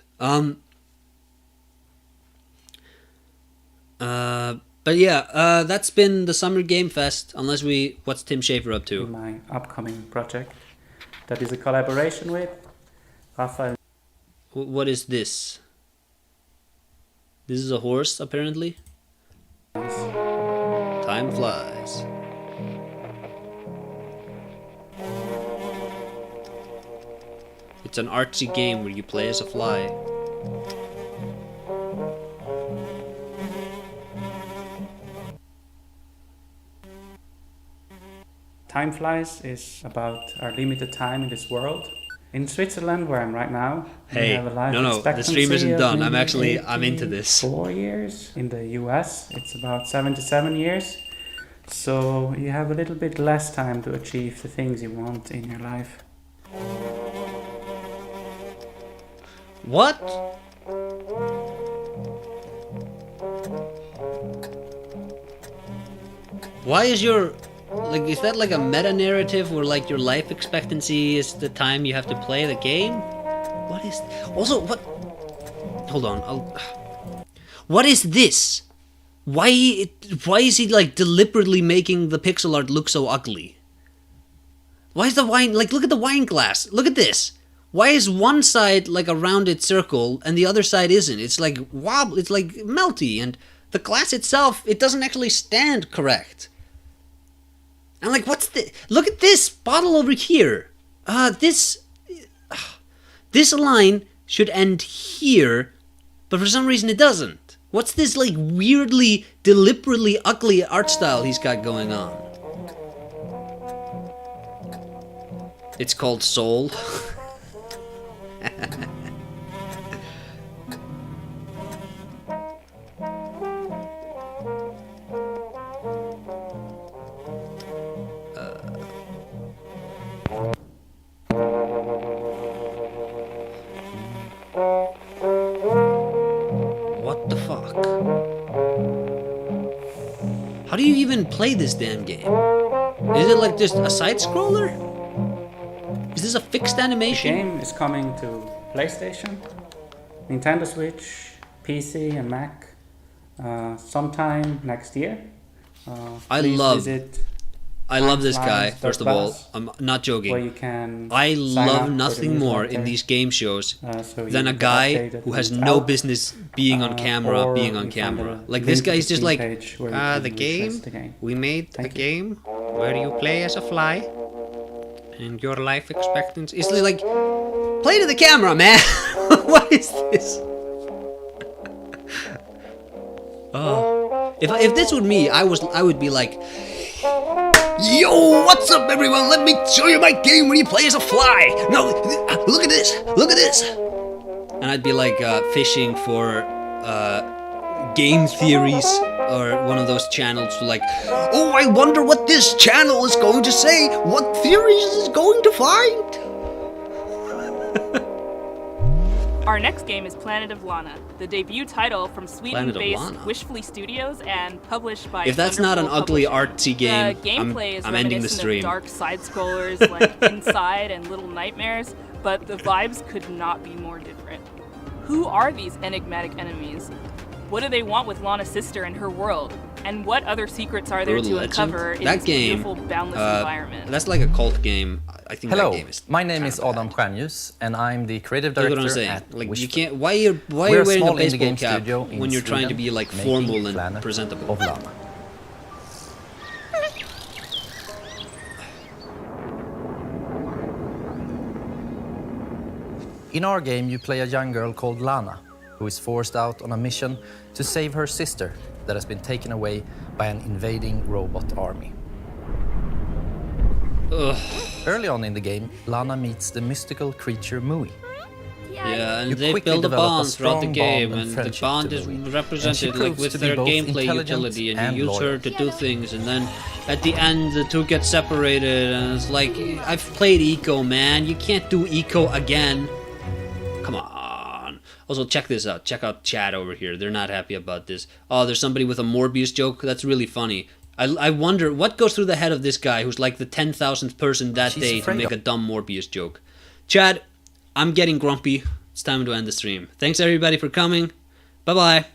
But yeah, that's been the Summer Game Fest. What's Tim Schafer up to? My upcoming project, that is a collaboration with Rafael. What is this? This is a horse, apparently. Time flies. It's an artsy game where you play as a fly. Time Flies is about our limited time in this world. In Switzerland, where I'm right now, we Hey, have a life no, the expectancy stream isn't of done. maybe I'm into this. 4 years. In the US, it's about 77 years. So you have a little bit less time to achieve the things you want in your life. What? Why is your Like, is that like a meta-narrative where like your life expectancy is the time you have to play the game? What is... Also, what... Hold on, what is this? Why is he like deliberately making the pixel art look so ugly? Why is the wine... Like, look at the wine glass. Look at this. Why is one side like a rounded circle and the other side isn't? It's like wobble, it's like melty, and the glass itself, it doesn't actually stand correct. I'm like, what's the... Look at this bottle over here. This line should end here, but for some reason it doesn't. What's this like weirdly, deliberately ugly art style he's got going on? It's called Soul. What the fuck? How do you even play this damn game? Is it like just a side scroller? Is this a fixed animation? The game is coming to PlayStation, Nintendo Switch, PC and Mac sometime next year. I love this guy, first of all. I'm not joking. I love nothing more in these game shows than a guy who has no business being on camera, Like, this guy is just like, the game? We made a game where you play as a fly and your life expectancy... It's like, play to the camera, man! What is this? If this were me, I would be like, yo, what's up, everyone? Let me show you my game where you play as a fly. No, look at this. Look at this. And I'd be like fishing for game theories or one of those channels to like, oh, I wonder what this channel is going to say. What theories is it going to find? Our next game is Planet of Lana, the debut title from Sweden-based Wishfully Studios and published by... If that's not an ugly artsy game, the gameplay is I'm ending the stream. Of dark side-scrollers like Inside and Little Nightmares, but the vibes could not be more different. Who are these enigmatic enemies? What do they want with Lana's sister and her world? And what other secrets are there to uncover in this beautiful, boundless environment? That's like a cult game. I think Hello, that game is my name is Adam Stjernljus, and I'm the creative director at like, Wish. You can't. Why are you wearing a baseball cap when you're trying to be like formal and presentable? Of Lana. In our game, you play a young girl called Lana, who is forced out on a mission to save her sister that has been taken away by an invading robot army. Ugh. Early on in the game, Lana meets the mystical creature Mui. Yeah, and they build a bond throughout the game, and the bond is represented like with their gameplay utility, and you use her to do things, and then at the end the two get separated, and it's like, I've played Eco, man, you can't do Eco again. Come on. Also, check this out. Check out chat over here. They're not happy about this. Oh, there's somebody with a Morbius joke. That's really funny. I wonder what goes through the head of this guy who's like the 10,000th person that day to make a dumb Morbius joke. Chad, I'm getting grumpy. It's time to end the stream. Thanks everybody for coming. Bye-bye.